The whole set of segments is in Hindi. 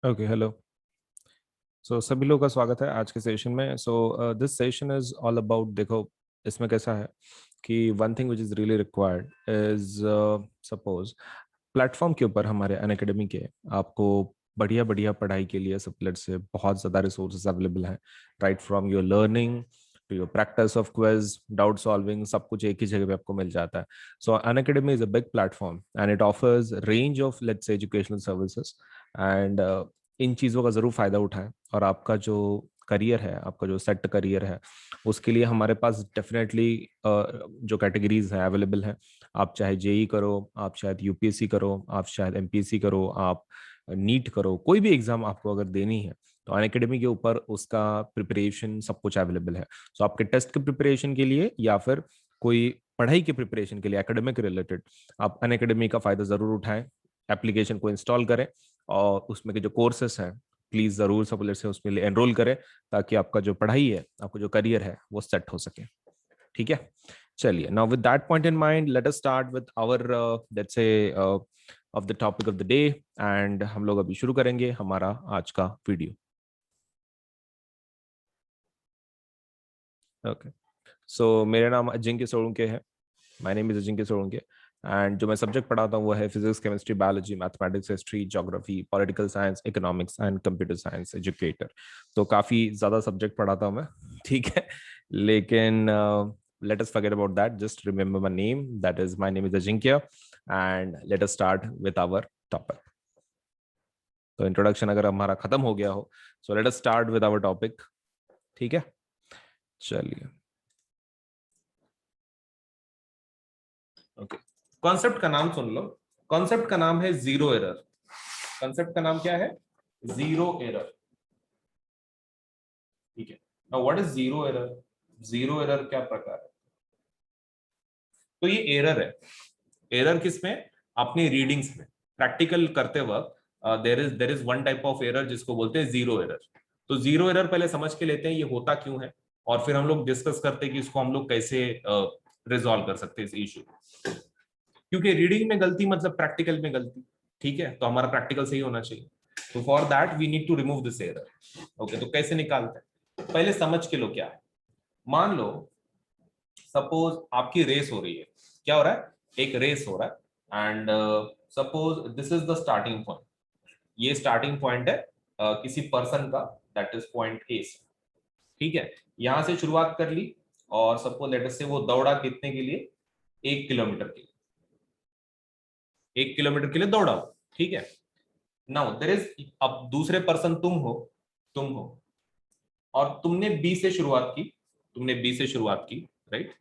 Okay, hello. सभी लोगों का स्वागत है आज के सेशन में। This session is all about, देखो इसमें कैसा है कि one thing which is really required is, suppose platform के ऊपर हमारे अनअकैडमी के आपको बढ़िया बढ़िया पढ़ाई के लिए सबलेट से बहुत ज़्यादा रिसोर्सेज अवेलेबल हैं। Right from your learning to your practice of quiz, doubt solving, सब कुछ एक ही जगह पे आपको मिल जाता है। सो Unacademy is a big platform and it offers range of let's say educational services and in चीज़ों का ज़रूर फ़ायदा उठाएं। और आपका जो करियर है, आपका जो सेट करियर है, उसके लिए हमारे पास डेफिनेटली जो कैटेगरीज हैं अवेलेबल हैं। आप चाहे जेई करो, आप शायद यूपीएससी करो, आप शायद एमपीएससी करो, आप नीट करो, कोई भी एग्जाम आपको अगर देनी है तो अनअकैडमी के ऊपर उसका प्रिपरेशन सब कुछ अवेलेबल है। सो आपके टेस्ट के प्रिपरेशन के लिए या फिर कोई पढ़ाई के प्रिपरेशन के लिए एकेडमिक रिलेटेड, आप अनअकैडमी का फ़ायदा ज़रूर उठाएं। एप्लीकेशन को इंस्टॉल करें और उसमें के जो कोर्सेस हैं प्लीज जरूर सबलेट से उसमें एनरोल करें, ताकि आपका जो पढ़ाई है, आपका जो करियर है वो सेट हो सके। ठीक है, चलिए। Now with that point in mind, let us start with our let's say of the topic of the day. And हम लोग अभी शुरू करेंगे हमारा आज का वीडियो। ओके, सो मेरा नाम अजिंक्य सोलंके है। My name is Ajinkya Solanke. And जो मैं सब्जेक्ट पढ़ाता हूँ वो है physics, chemistry, biology, mathematics, history, geography, political science, economics and computer science educator. तो काफ़ी ज़्यादा सब्जेक्ट पढ़ाता हूँ मैं। ठीक है, लेकिन let us forget about that. Just remember my name. That is, my name is Ajinkya. And let us start with our topic. तो इंट्रोडक्शन अगर हमारा खत्म हो गया हो, so let us start with our topic. ठीक है, चलिए। ओके, कॉन्सेप्ट का नाम सुन लो। कॉन्सेप्ट का नाम है जीरो एरर। कॉन्सेप्ट का नाम क्या है? Zero error. ठीक है, now what is zero error? Zero error क्या प्रकार है? तो ये एरर है। एरर किसमें? अपनी रीडिंग्स में। प्रैक्टिकल करते वक्त there is one type of error जिसको बोलते हैं जीरो एरर। तो जीरो एरर पहले समझ के लेते हैं ये होता क्यों है, और फिर हम लोग डिस्कस करते हैं कि इसको हम लोग कैसे रिजॉल्व कर सकते हैं इस इशू। क्योंकि रीडिंग में गलती मतलब प्रैक्टिकल में गलती। ठीक है, तो हमारा प्रैक्टिकल सही होना चाहिए। तो for that we need to remove this error. Okay, तो कैसे निकालते हैं पहले समझ के लो क्या है। मान लो सपोज आपकी रेस हो रही है। क्या हो रहा है? एक रेस हो रहा है। And suppose this is the starting point. ये स्टार्टिंग पॉइंट है किसी पर्सन का, दैट इज पॉइंट ए से। ठीक है, यहां से शुरुआत कर ली और सपोज लेट अस से वो दौड़ा कितने के लिए? 1 किलोमीटर के लिए। 1 किलोमीटर के लिए दौड़ा वो। ठीक है, नाउ देयर इज, अब दूसरे पर्सन तुम हो और तुमने बी से शुरुआत की। तुमने बी से शुरुआत की, right.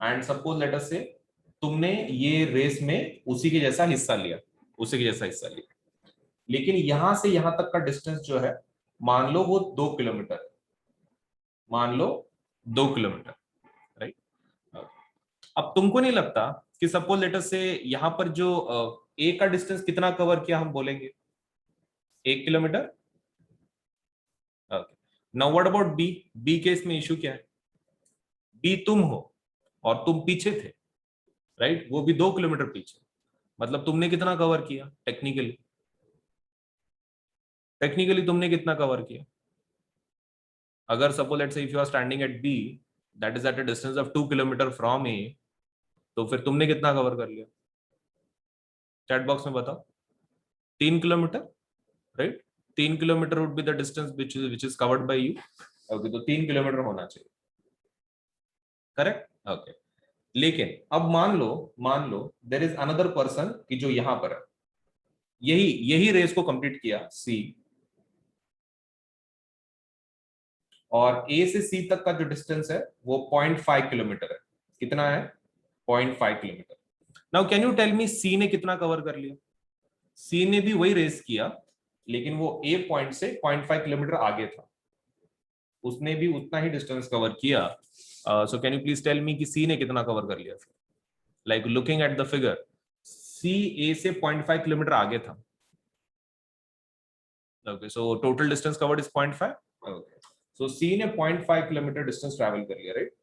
And suppose let us से तुमने ये रेस में उसी के जैसा हिस्सा लिया। उसी के जैसा हिस्सा लिया, लेकिन यहां से यहां तक का डिस्टेंस जो है, मान लो वो 2 किलोमीटर। मान लो 2 किलोमीटर, राइट। अब तुमको नहीं लगता कि सपोज लेट अस से यहां पर जो ए का डिस्टेंस कितना कवर किया हम बोलेंगे? 1 kilometre. Now what about B? B case में इशू क्या है? बी तुम हो और तुम पीछे थे, राइट। वो भी 2 किलोमीटर पीछे। मतलब तुमने कितना कवर किया टेक्निकली? टेक्निकली तुमने कितना कवर किया? अगर suppose let's say if you are standing at B, that is at a distance of 2 kilometre from A, तो फिर तुमने कितना कवर कर लिया? चैट बॉक्स में बताओ। 3 kilometre, right. 3 kilometre would be the distance which is covered by you. Okay, तो 3 किलोमीटर होना चाहिए, करेक्ट। ओके, लेकिन अब मान लो देर इज अनदर पर्सन कि जो यहां पर है, यही यही रेस को कंप्लीट किया सी, और ए से सी तक का जो डिस्टेंस है वो 0.5 किलोमीटर है। कितना है? 0.5 kilometre. Now can you tell me C ने कितना कवर कर लिया? सी ने भी वही रेस किया, लेकिन वो ए पॉइंट से 0.5 किलोमीटर आगे था। उसने भी उतना ही डिस्टेंस कवर किया। So can you please tell me कि सी ने कितना कवर कर लिया? Like looking at the figure, C A से 0.5 किलोमीटर आगे था। Okay, so total distance covered is 0.5। Okay, so C ने 0.5 किलोमीटर डिस्टेंस ट्रैवल कर लिया, राइट।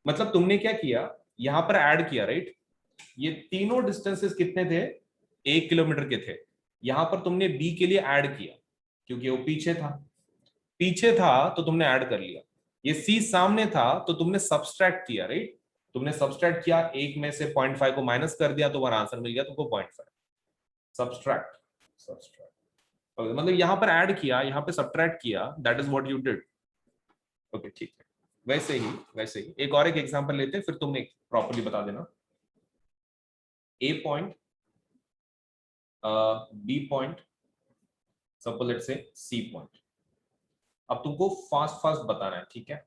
मतलब तुमने क्या किया, यहां पर ऐड किया, राइट। ये तीनों डिस्टेंसेस कितने थे? 1 किलोमीटर के थे। यहां पर तुमने बी के लिए ऐड किया। क्योंकि वो पीछे था तो तुमने ऐड कर लिया। ये सी सामने था तो तुमने सब्सट्रैक्ट किया, राइट? तुमने सब्सट्रैक्ट किया, एक में से 0.5 को माइनस कर दिया, तुम्हारा आंसर मिल गया तुमको 0.5। सब्सट्रैक्ट, सब्सट्रैक्ट मतलब यहां पर ऐड किया, यहां पे सब्ट्रैक्ट किया, that is what you did. Okay, ठीक है। वैसे ही एक और एक एग्जांपल लेते हैं, फिर तुम एक प्रॉपर्ली बता देना। A point, B point, suppose let's say C point. अब तुमको फास्ट फास्ट बताना है, ठीक है?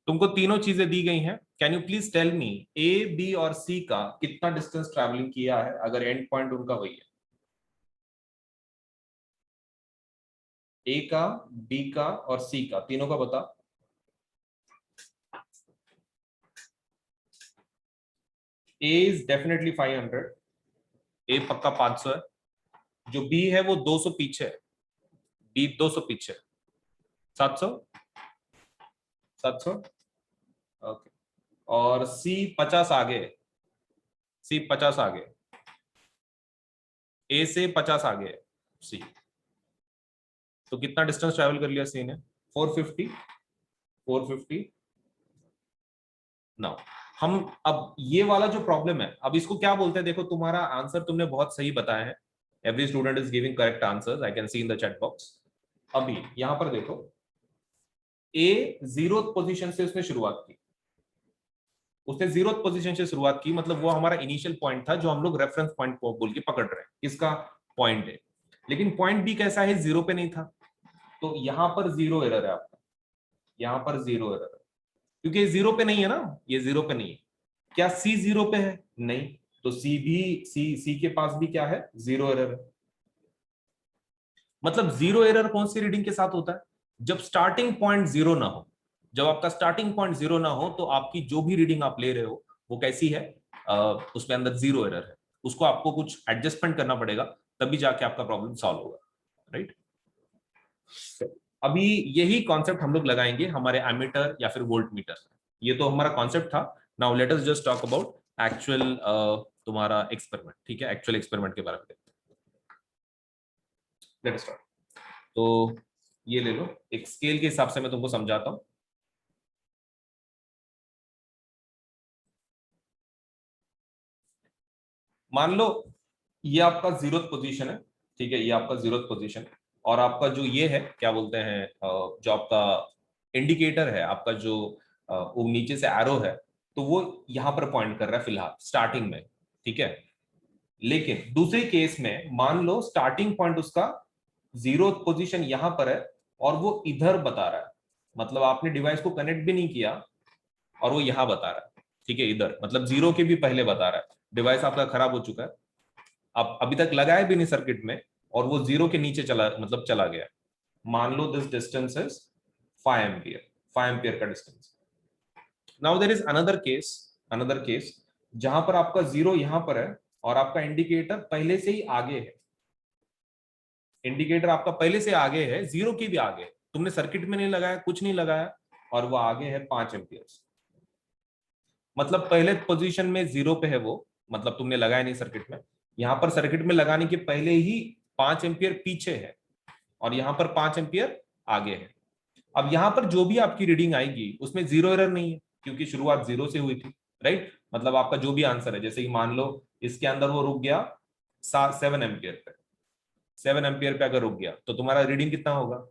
तुमको तीनों चीजें दी गई हैं। Can you please tell me A, B और सी का कितना डिस्टेंस ट्रैवलिंग किया है, अगर एंड पॉइंट उनका वही है? ए का, बी का और सी का, तीनों का बता। ए इज डेफिनेटली 500, ए पक्का 500 है। जो बी है वो 200 पीछे है, बी 200 पीछे, 700, 700। ओके। और सी 50 आगे है, सी 50 आगे, ए से 50 आगे है सी। तो कितना डिस्टेंस ट्रैवल कर लिया सी ने? 450, 450। नाउ हम अब ये वाला जो प्रॉब्लम है, अब इसको क्या बोलते हैं? देखो, तुम्हारा आंसर तुमने बहुत सही बताया है। Every student is giving correct answers, I can see in the chat box. अभी यहां पर देखो, ए जीरो पोजीशन से उसने शुरुआत की, उसने जीरो पोजीशन से शुरुआत की, मतलब वो हमारा इनिशियल पॉइंट था जो हम लोग रेफरेंस पॉइंट को बोल के पकड़ रहे हैं, इसका पॉइंट है। लेकिन पॉइंट बी कैसा है? जीरो पे नहीं था, तो यहां पर जीरो एरर है आपका, यहां पर जीरो एरर है, क्योंकि ये जीरो पे नहीं है ना, ये जीरो पे नहीं है। क्या सी जीरो पे है? नहीं, तो सी भी, सी के पास भी क्या है? जीरो एरर है। मतलब जीरो एरर कौन सी रीडिंग के साथ होता है? जब स्टार्टिंग पॉइंट जीरो ना हो। जब आपका स्टार्टिंग पॉइंट जीरो ना हो तो आपकी जो भी रीडिंग आप ले रहे हो वो कैसी है? उसमें अंदर जीरो एरर है। उसको आपको कुछ एडजस्टमेंट करना पड़ेगा, तभी जाके आपका प्रॉब्लम सॉल्व होगा, राइट? अभी यही कॉन्सेप्ट हम लोग लगाएंगे हमारे एमीटर या फिर वोल्ट मीटर। ये तो हमारा कॉन्सेप्ट था। Now let us just talk about actual तुम्हारा एक्सपेरिमेंट, ठीक है? एक्चुअल एक्सपेरिमेंट के बारे में देखते हैं। Late us start. तो ये ले लो, एक स्केल के हिसाब से मैं तुमको समझाता हूं। मान लो ये आपका जीरोथ पोजीशन है, ठीक है? ये आपका जीरोथ पोजीशन है, और आपका जो ये है क्या बोलते हैं, जो आपका इंडिकेटर है, आपका जो वो नीचे से एरो है, तो वो यहां पर पॉइंट कर रहा है फिलहाल स्टार्टिंग में, ठीक है? लेकिन दूसरे केस में मान लो स्टार्टिंग पॉइंट उसका जीरोथ पोजीशन यहां पर है और वो इधर बता रहा है, मतलब आपने डिवाइस को कनेक्ट भी नहीं किया और वो यहां बता रहा है, ठीक है? इधर मतलब जीरो के भी पहले बता रहा है। डिवाइस आपका खराब हो चुका है, आप अभी तक लगाए भी नहीं सर्किट में, और वो जीरो के नीचे चला, मतलब चला गया। मान लो this distance is 5 ampere, 5 ampere का distance. Now there is another case जहां पर आपका जीरो यहां पर है और आपका इंडिकेटर पहले से ही आगे है, इंडिकेटर आपका पहले से आगे है, जीरो की भी आगे है। तुमने सर्किट में नहीं लगाया, कुछ नहीं लगाया, और वो आगे है 5 एम्पियर। मतलब पहले पोजीशन में जीरो पे है वो, मतलब तुमने लगाया नहीं सर्किट में। यहां पर सर्किट में लगाने के पहले ही 5 एम्पियर पीछे है और यहां पर 5 एम्पियर आगे है। अब यहां पर जो भी आपकी रीडिंग आएगी उसमें जीरो एरर नहीं है, क्योंकि शुरुआत जीरो से हुई थी, राइट? मतलब आपका जो भी आंसर है, जैसे कि मान लो इसके अंदर वो रुक गया 7 एम्पियर पे, 7 एम्पियर पे अगर रुक गया तो तुम्हारा रीडिंग कितना होगा?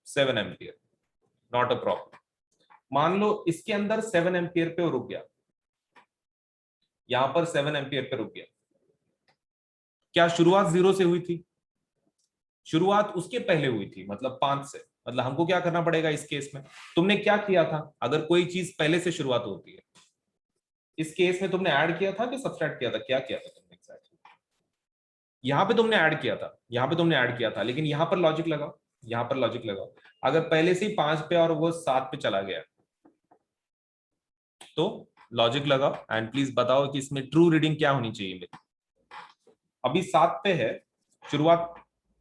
7 एम्पियर, नॉट अ प्रॉब्लम। मान लो इसके अंदर 7 एम्पियर पे वो रुक गया, यहां पर 7 एम्पियर पे रुक गया। क्या शुरुआत जीरो से हुई थी? शुरुआत उसके पहले हुई थी, मतलब 5 से। मतलब हमको क्या करना पड़ेगा इस केस में? तुमने क्या किया था? अगर कोई चीज पहले से शुरुआत होती है, इस केस में तुमने ऐड किया था कि सब्सट्रैक्ट किया था? क्या किया था तुमने एग्जैक्टली? यहाँ पे तुमने ऐड किया था, यहाँ पे तुमने ऐड किया था, लेकिन यहाँ पर लॉजिक लगाओ, यहाँ पर लॉजिक लगाओ। अगर पहले से ही 5 पे और वो 7 पे चला गया, तो लॉजिक लगाओ एंड प्लीज बताओ कि इसमें ट्रू रीडिंग क्या होनी चाहिए मेरी। अभी 7 पे है, शुरुआत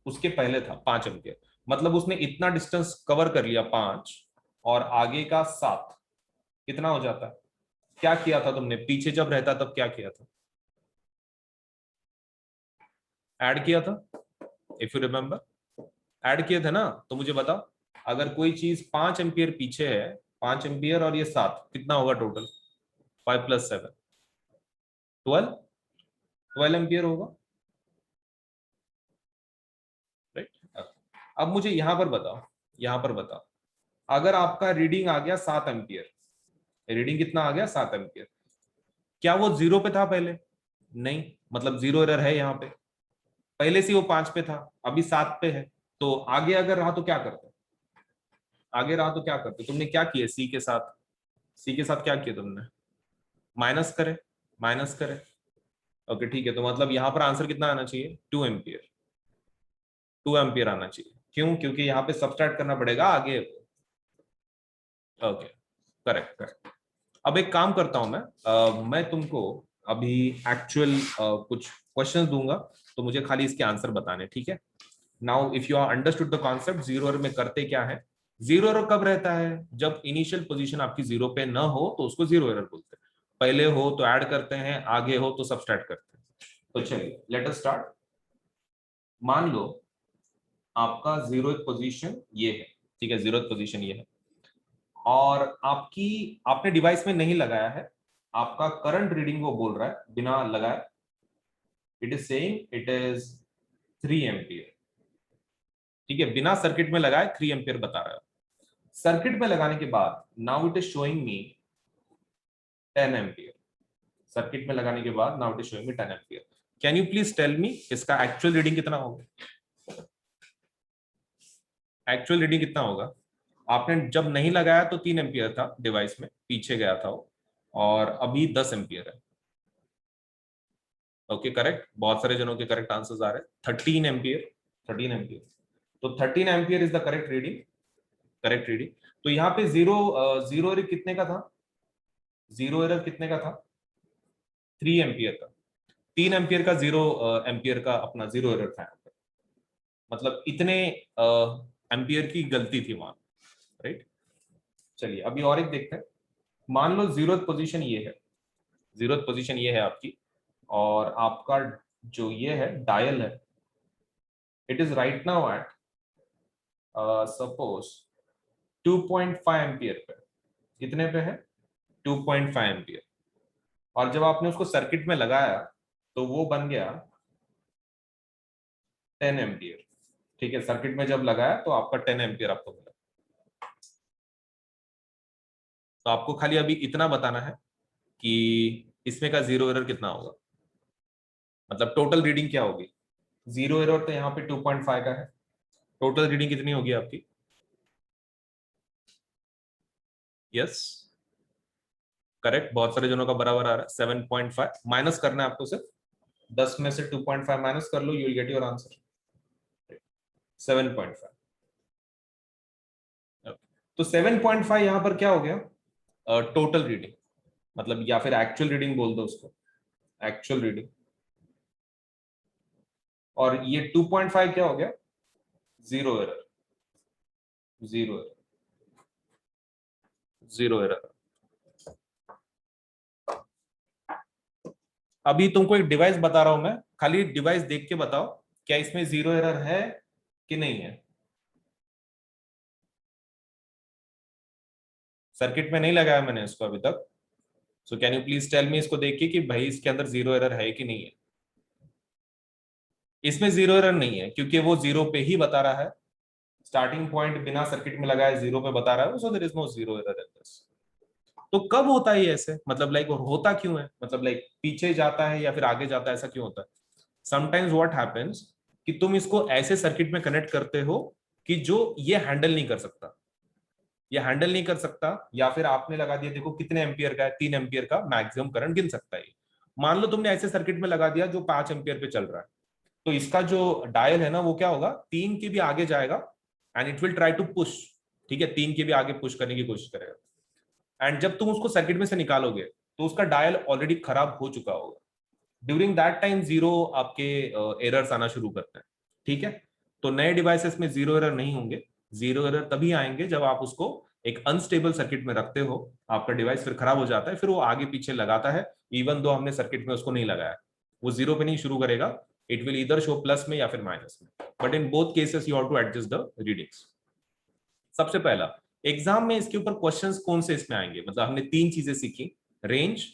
उसके पहले था 5 एम्पियर, मतलब उसने इतना डिस्टेंस कवर कर लिया 5, और आगे का 7, कितना हो जाता है? क्या किया था तुमने पीछे जब रहता तब, क्या किया था? ऐड किया था, इफ यू रिमेम्बर, ऐड किए थे ना? तो मुझे बताओ, अगर कोई चीज 5 एम्पियर पीछे है, 5 एम्पियर और ये 7, कितना होगा टोटल? 5 + 7, 12, 12 एम्पियर होगा, राइट? अब मुझे यहां पर बताओ, यहां पर बताओ, अगर आपका रीडिंग आ गया 7 एम्पियर, रीडिंग कितना आ गया? 7 एम्पियर, क्या वो 0 पे था पहले? नहीं, मतलब 0 एरर है यहाँ पे, पहले से वो 5 पे था, अभी 7 पे है, तो आगे अगर रहा तो क्या करते? आगे रहा तो क्या करते? तुमने क्या किया सी के साथ? सी के साथ क्या किया तुमने? माइनस करे, माइनस करे। ओके ठीक है, तो मतलब यहाँ पर आंसर कितना आना चाहिए? 2 एम्पियर, 2 एम्पियर आना चाहिए। क्यों? क्योंकि यहाँ पे सब्सट्रैक्ट करना पड़ेगा आगे। Okay, correct correct. अब एक काम करता हूं मैं तुमको अभी एक्चुअल कुछ क्वेश्चंस दूंगा, तो मुझे खाली इसके आंसर बताने, ठीक है? Now if you are understood the concept, zero error में करते क्या है? जीरो एरर कब रहता है? जब इनिशियल पोजीशन आपकी 0 पे न हो तो उसको जीरो एरर बोलते हैं, पहले हो तो ऐड करते हैं, आगे हो तो सब्सट्रैक्ट करते हैं। तो चलिए लेट अस स्टार्ट। मान लो आपका जीरो पोजीशन ये है, ठीक है, जीरो पोजीशन ये है, और आपने डिवाइस में नहीं लगाया है, आपका करंट रीडिंग वो बोल रहा है बिना लगाए, it is saying it is 3 ampere, ठीक है, बिना सर्किट में लगाए 3 एम्पियर बता रहा है। सर्किट में लगाने के बाद now it is showing me 10 ampere, circuit में लगाने के बाद now it is showing me 10 ampere. Can you please tell me इसका एक्चुअल रीडिंग कितना होगा? एक्चुअल रीडिंग कितना होगा? आपने जब नहीं लगाया तो 3 एम्पियर था डिवाइस में, पीछे गया था वो, और अभी 10 एम्पियर है। ओके करेक्ट, बहुत सारे जनों के करेक्ट आंसर्स आ रहे हैं। 13 एम्पियर, 13 एम्पियर, तो 13 ampere is the correct reading, correct reading. तो यहाँ पे जीरो एरर कितने का था? जीरो एरर कितने का था? 3 एम्पियर का, 3 एम्पियर का, 0 एम्पियर का अपना जीरो एरर था, मतलब इतने एम्पियर की गलती थी वहां, राइट? चलिए अभी और एक देखते हैं। मान लो जीरो पोजीशन ये है, जीरो पोजीशन ये है आपकी, और आपका जो ये है डायल है, it is right now at suppose 2.5 ampere पे, कितने पे है? 2.5 एम्पियर, और जब आपने उसको सर्किट में लगाया तो वो बन गया 10 एम्पियर, ठीक है, सर्किट में जब लगाया तो आपका 10 एम्पियर आपको मिला। तो आपको खाली अभी इतना बताना है कि इसमें का जीरो एरर कितना होगा, मतलब टोटल रीडिंग क्या होगी? जीरो एरर तो यहाँ पे 2.5 का है, टोटल रीडिंग कितनी होगी आपकी? यस करेक्ट, बहुत सारे जनों का बराबर आ रहा है। 7.5 माइनस करना है आपको, सिर्फ 10 में से 2.5 माइनस कर लो, you will get your answer 7.5। तो 7.5 यहां पर क्या हो गया? टोटल रीडिंग, मतलब या फिर एक्चुअल रीडिंग बोल दो उसको, एक्चुअल रीडिंग। और ये 2.5 क्या हो गया? Zero error, zero error, zero error. अभी तुमको एक डिवाइस बता रहा हूं मैं, खाली डिवाइस देख के बताओ क्या इसमें जीरो एरर है कि नहीं है। सर्किट में नहीं लगाया मैंने इसको अभी तक, so can you please tell me इसको देख के कि भाई इसके अंदर जीरो एरर है कि नहीं है। इसमें जीरो एरर नहीं है क्योंकि वो जीरो पे ही बता रहा है, स्टार्टिंग पॉइंट बिना सर्किट में लगाए जीरो पे बता रहा है, so there is no zero error in this. तो कब होता है ये ऐसे, मतलब लाइक होता क्यों है, मतलब लाइक पीछे जाता है या फिर आगे जाता है, ऐसा क्यों होता है? समटाइम्स व्हाट हैपेंस कि तुम इसको ऐसे सर्किट में कनेक्ट करते हो कि जो ये हैंडल नहीं कर सकता, ये हैंडल नहीं कर सकता, या फिर आपने लगा दिया, देखो कितने एम्पियर का है, 3 एम्पियर का मैक्सिमम करंट गिन सकता है। मान लो तुमने ऐसे सर्किट में लगा दिया जो 5 एम्पियर पे चल रहा है, तो इसका जो डायल है ना वो क्या होगा, 3 के भी आगे जाएगा, and it will try to push, ठीक है, 3 के भी आगे पुश करने की कोशिश करेगा, एंड जब तुम उसको सर्किट में से निकालोगे तो उसका डायल ऑलरेडी खराब हो चुका होगा, ड्यूरिंग दैट टाइम जीरो आपके एरर्स आना शुरू करते हैं, ठीक है। तो नए डिवाइसेस में जीरो एरर नहीं होंगे, जीरो एरर तभी आएंगे जब आप उसको एक अनस्टेबल सर्किट में रखते हो, आपका डिवाइस फिर खराब हो जाता है, फिर वो आगे पीछे लगाता है, इवन दो हमने सर्किट में उसको नहीं लगाया, वो जीरो पे नहीं शुरू करेगा, इट विल इधर शो प्लस में या फिर माइनस में, but in both cases you have to adjust the readings. सबसे पहला, एग्जाम में इसके ऊपर क्वेश्चंस कौन से इसमें आएंगे, मतलब हमने तीन चीजें सीखी, range,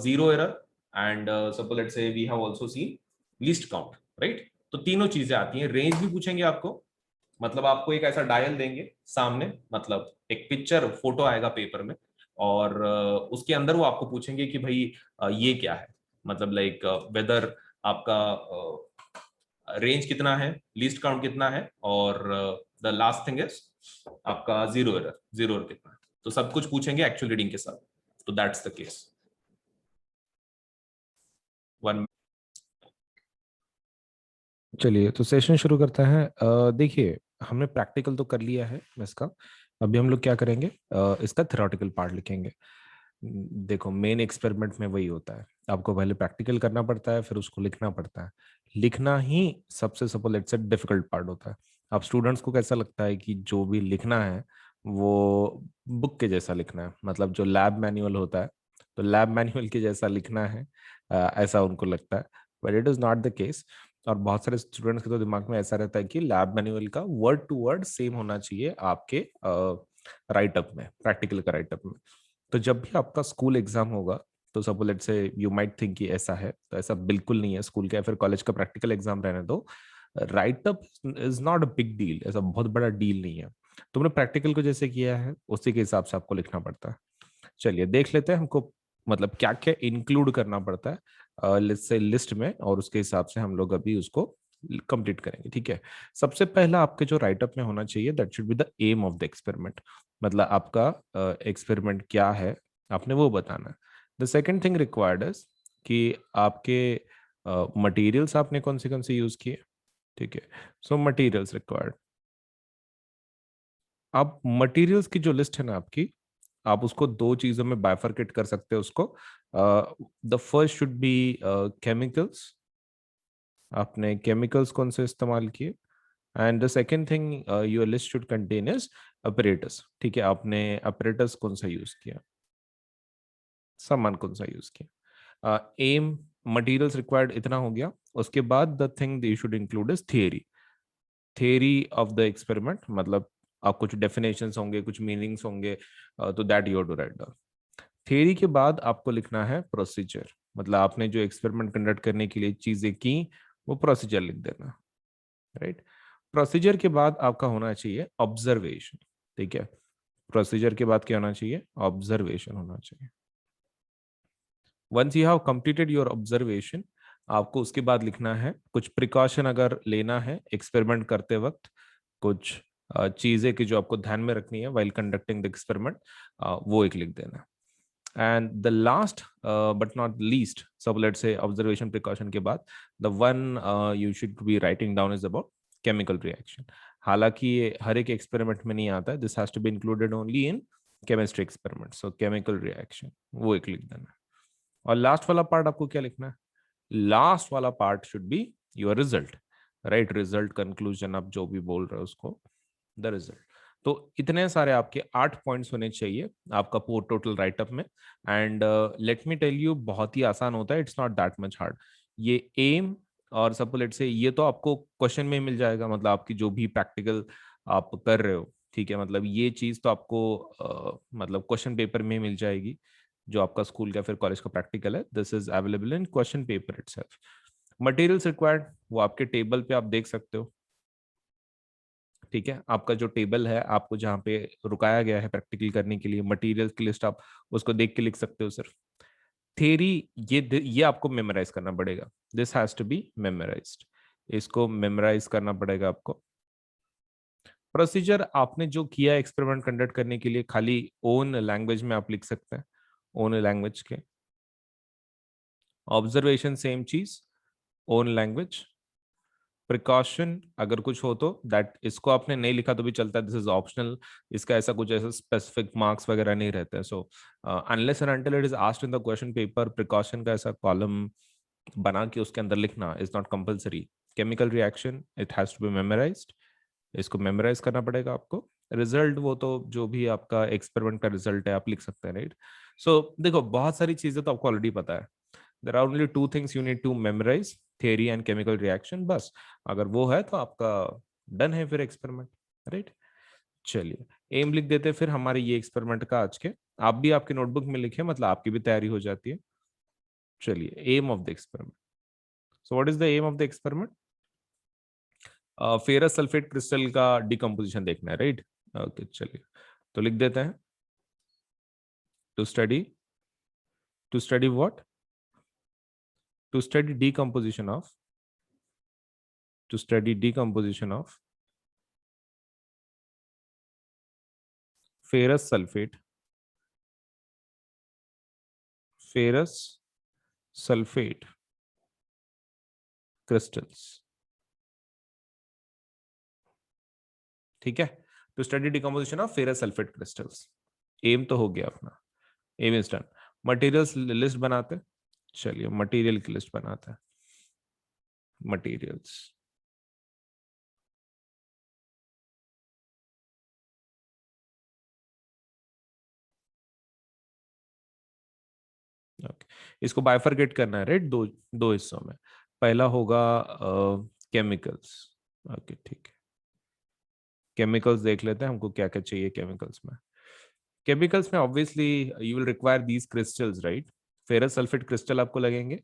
zero error and suppose let's say we have also seen least count, right. तो तीनों चीजें आती हैं। रेंज भी पूछेंगे आपको, मतलब आपको एक ऐसा डायल देंगे सामने, मतलब एक पिक्चर फोटो आएगा पेपर में, और उसके अंदर वो आपको पूछेंगे कि भाई ये क्या है, मतलब लाइक वेदर आपका रेंज कितना है, लीस्ट काउंट कितना है, और द लास्ट थिंग इज आपका जीरो एरर, जीरो एरर कितना है, तो सब कुछ पूछेंगे एक्चुअल रीडिंग के साथ। तो दैट्स द केस। वन। चलिए तो सेशन शुरू करते हैं। देखिए, हमने प्रैक्टिकल तो कर लिया है इसका। अभी हम लोग क्या करेंगे, इसका थ्योरेटिकल पार्ट लिखेंगे। देखो, मेन एक्सपेरिमेंट में वही होता है, आपको पहले प्रैक्टिकल करना पड़ता है, फिर उसको लिखना पड़ता है। लिखना ही सबसे सपोज लेट्स से डिफिकल्ट पार्ट होता है। अब स्टूडेंट्स को कैसा लगता है कि जो भी लिखना है वो बुक के जैसा लिखना है, मतलब जो लैब मैनुअल होता है तो लैब मैनुअल के जैसा लिखना है, ऐसा उनको लगता है। But it is not the case. और बहुत सारे स्टूडेंट्स के तो दिमाग में ऐसा रहता है कि लैब मैनुअल का वर्ड टू वर्ड सेम होना चाहिए आपके राइटअप में, प्रैक्टिकल का राइटअप में। तो जब भी आपका स्कूल एग्जाम होगा तो सपोज लेट्स से यू माइट थिंक कि ऐसा है, तो ऐसा बिल्कुल नहीं है। स्कूल का या फिर कॉलेज का प्रैक्टिकल एग्जाम रहने दो, write up is not a big deal, ऐसा बहुत बड़ा डील नहीं है। तुमने प्रैक्टिकल को जैसे किया है उसी के हिसाब से आपको लिखना पड़ता है। चलिए देख लेते हैं हमको मतलब क्या क्या इंक्लूड करना पड़ता है लिस्ट से लिस्ट में, और उसके हिसाब से हम लोग अभी उसको कंप्लीट करेंगे, ठीक है। सबसे पहला आपके जो राइटअप में होना चाहिए, that should be the aim of the experiment, मतलब आपका एक्सपेरिमेंट क्या है आपने वो बताना है। The second thing required is कि आपके मटेरियल्स आपने कौन से यूज किए, ठीक है। सो मटेरियल्स रिक्वायर्ड, आप मटेरियल्स की जो लिस्ट है ना आपकी, आप उसको दो चीजों में बाइफरकेट कर सकते हो उसको। The first should be chemicals, आपने केमिकल्स कौन से इस्तेमाल किए। And the second thing your list should contain is apparatus, ठीक है, आपने अपरेटस कौन सा यूज किया, सामान कौन सा यूज किया। एम, मटेरियल्स रिक्वायर्ड, इतना हो गया। उसके बाद the thing you should include is theory, theory of the experiment, मतलब आप कुछ डेफिनेशंस होंगे, कुछ मीनिंग्स होंगे, तो that you have to write down. Theory के बाद आपको लिखना है प्रोसीजर, मतलब आपने जो एक्सपेरिमेंट कंडक्ट करने के लिए चीजें की वो प्रोसीजर लिख देना, राइट। प्रोसीजर के बाद आपका होना चाहिए ऑब्जर्वेशन, ठीक है। प्रोसीजर के बाद क्या होना चाहिए, ऑब्जर्वेशन होना चाहिए। Once you have completed your observation, आपको उसके बाद लिखना है कुछ प्रिकॉशन अगर लेना है एक्सपेरिमेंट करते वक्त, कुछ चीजें कि जो आपको ध्यान में रखनी है वाइल कंडक्टिंग द एक्सपेरिमेंट, वो एक लिख देना। And the last but not least, सब लेट्स से ऑब्जर्वेशन प्रिकॉशन के बाद the one you should be writing down is about chemical reaction. हालांकि ये हर एक एक्सपेरिमेंट में नहीं आता है, this has to be included only in chemistry experiment, so chemical reaction वो एक लिख देना। और लास्ट वाला पार्ट आपको क्या लिखना है, लास्ट वाला part should be your result, right. Result, conclusion, आप जो भी बोल रहे हो उसको, द रिजल्ट। तो इतने सारे आपके 8 पॉइंट्स होने चाहिए आपका टोटल राइटअप में। And let me tell you, बहुत ही आसान होता है, it's not that much hard. ये एम और सपोज लेट से ये तो आपको क्वेश्चन में मिल जाएगा, मतलब आपकी जो भी प्रैक्टिकल आप कर रहे हो, ठीक है, मतलब ये चीज तो आपको मतलब क्वेश्चन पेपर में मिल जाएगी। जो आपका स्कूल का फिर कॉलेज का प्रैक्टिकल है, this is available in question paper itself. Materials required वो आपके टेबल पे आप देख सकते हो, ठीक है। आपका जो टेबल है, आपको जहाँ पे रुकाया गया है प्रैक्टिकल करने के लिए, मटेरियल्स की लिस्ट आप उसको देख के लिख सकते हो सिर्फ। थ्योरी, ये आपको मेमोराइज करना पड़ेगा, this has to be memorised, इसको मेमोराइज करना पड़ेगा आपको। प्रोसीजर आपने जो किया एक्सपेरिमेंट कंडक्ट करने के लिए, खाली ओन लैंग्वेज में आप लिख सकते हैं, ओन लैंग्वेज के। ऑब्जर्वेशन सेम चीज, ओन लैंग्वेज। प्रिकॉशन अगर कुछ हो तो दैट, इसको आपने नहीं लिखा तो भी चलता है, दिस इज ऑप्शनल, इसका ऐसा कुछ ऐसा स्पेसिफिक मार्क्स वगैरह नहीं रहते हैं। So unless and until it is asked in the question paper, precaution का ऐसा कॉलम बना के उसके अंदर लिखना is not compulsory. Chemical reaction it has to be memorised. इसको मेमोराइज करना पड़ेगा आपको. रिजल्ट वो तो जो भी आपका एक्सपेरिमेंट का रिजल्ट है आप लिख सकते हैं, राइट. सो देखो बहुत सारी चीजें तो आपको ऑलरेडी पता है. There are only two things you need to memorise, theory and chemical reaction. बस अगर वो है तो आपका डन है फिर एक्सपेरिमेंट, राइट. चलिए एम लिख देते हैं फिर हमारे ये एक्सपेरिमेंट का आज के. आप भी आपके नोटबुक में लिखे, मतलब आपकी भी तैयारी हो जाती है. चलिए aim of the experiment. So what is the aim of the experiment? Ferrous sulphate crystal का डिकम्पोजिशन देखना है, राइट. ओके चलिए तो लिख देते हैं. To study, to study what? To study decomposition of, to study decomposition of ferrous sulfate, ferrous sulfate crystals. ठीक है. To study decomposition of ferrous sulphate crystals. Aim तो हो गया अपना. Aim is done. Materials list बनाते. चलिए मटेरियल की लिस्ट बनाते हैं. मटेरियल्स. ओके. इसको बाइफरकेट करना है, राइट. दो दो हिस्सों में. पहला होगा केमिकल्स. ओके ठीक है. केमिकल्स देख लेते हैं हमको क्या क्या चाहिए केमिकल्स में. केमिकल्स में obviously you will require these crystals, right. Ferrous sulphate crystal आपको लगेंगे.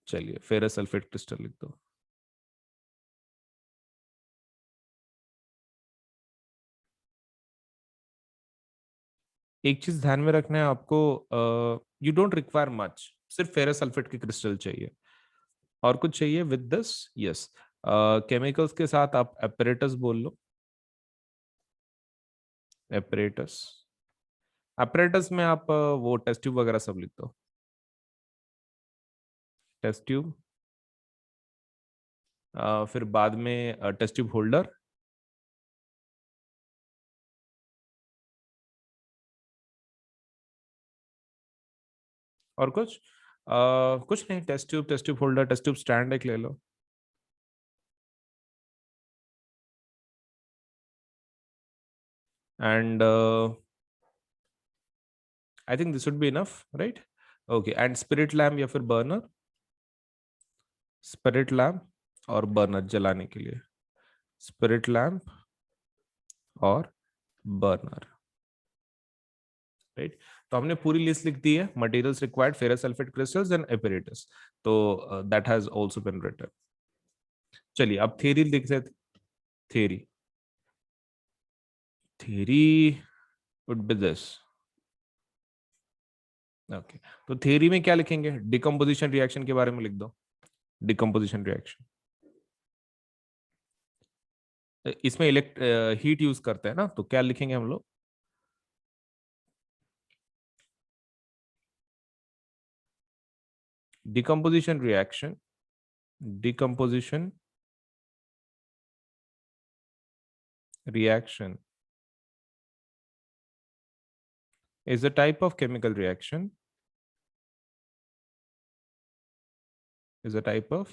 चलिए फेरस सल्फेट क्रिस्टल लिख दो. एक चीज ध्यान में रखना है आपको, यू डोंट रिक्वायर मच. सिर्फ फेरस सल्फेट के क्रिस्टल चाहिए. और कुछ चाहिए विद दिस? यस. केमिकल्स के साथ आप एपरेटस बोल लो. एपरेटस. एपरेटस में आप वो टेस्ट ट्यूब वगैरह सब लिख दो. Test tube. फिर बाद में टेस्ट ट्यूब होल्डर. और कुछ कुछ नहीं. Test tube holder, test tube stand एक ले लो. And I think this would be enough, right. Okay. And spirit lamp या फिर बर्नर. स्पिरिट लैम्प और बर्नर जलाने के लिए. स्पिरिट लैम्प और बर्नर, राइट. तो हमने पूरी लिस्ट लिख दी है. Materials required ferrous sulphate crystals and apparatus. तो that has also been written. चलिए अब थ्योरी लिख रहे थे. Theory. Theory would B this. Okay. तो थ्योरी में क्या लिखेंगे? डिकम्पोजिशन रिएक्शन के बारे में लिख दो. Decomposition reaction. इसमें हीट यूज करते हैं ना, तो क्या लिखेंगे हम लोग? decomposition reaction. Decomposition reaction is a type of chemical reaction. Is a type of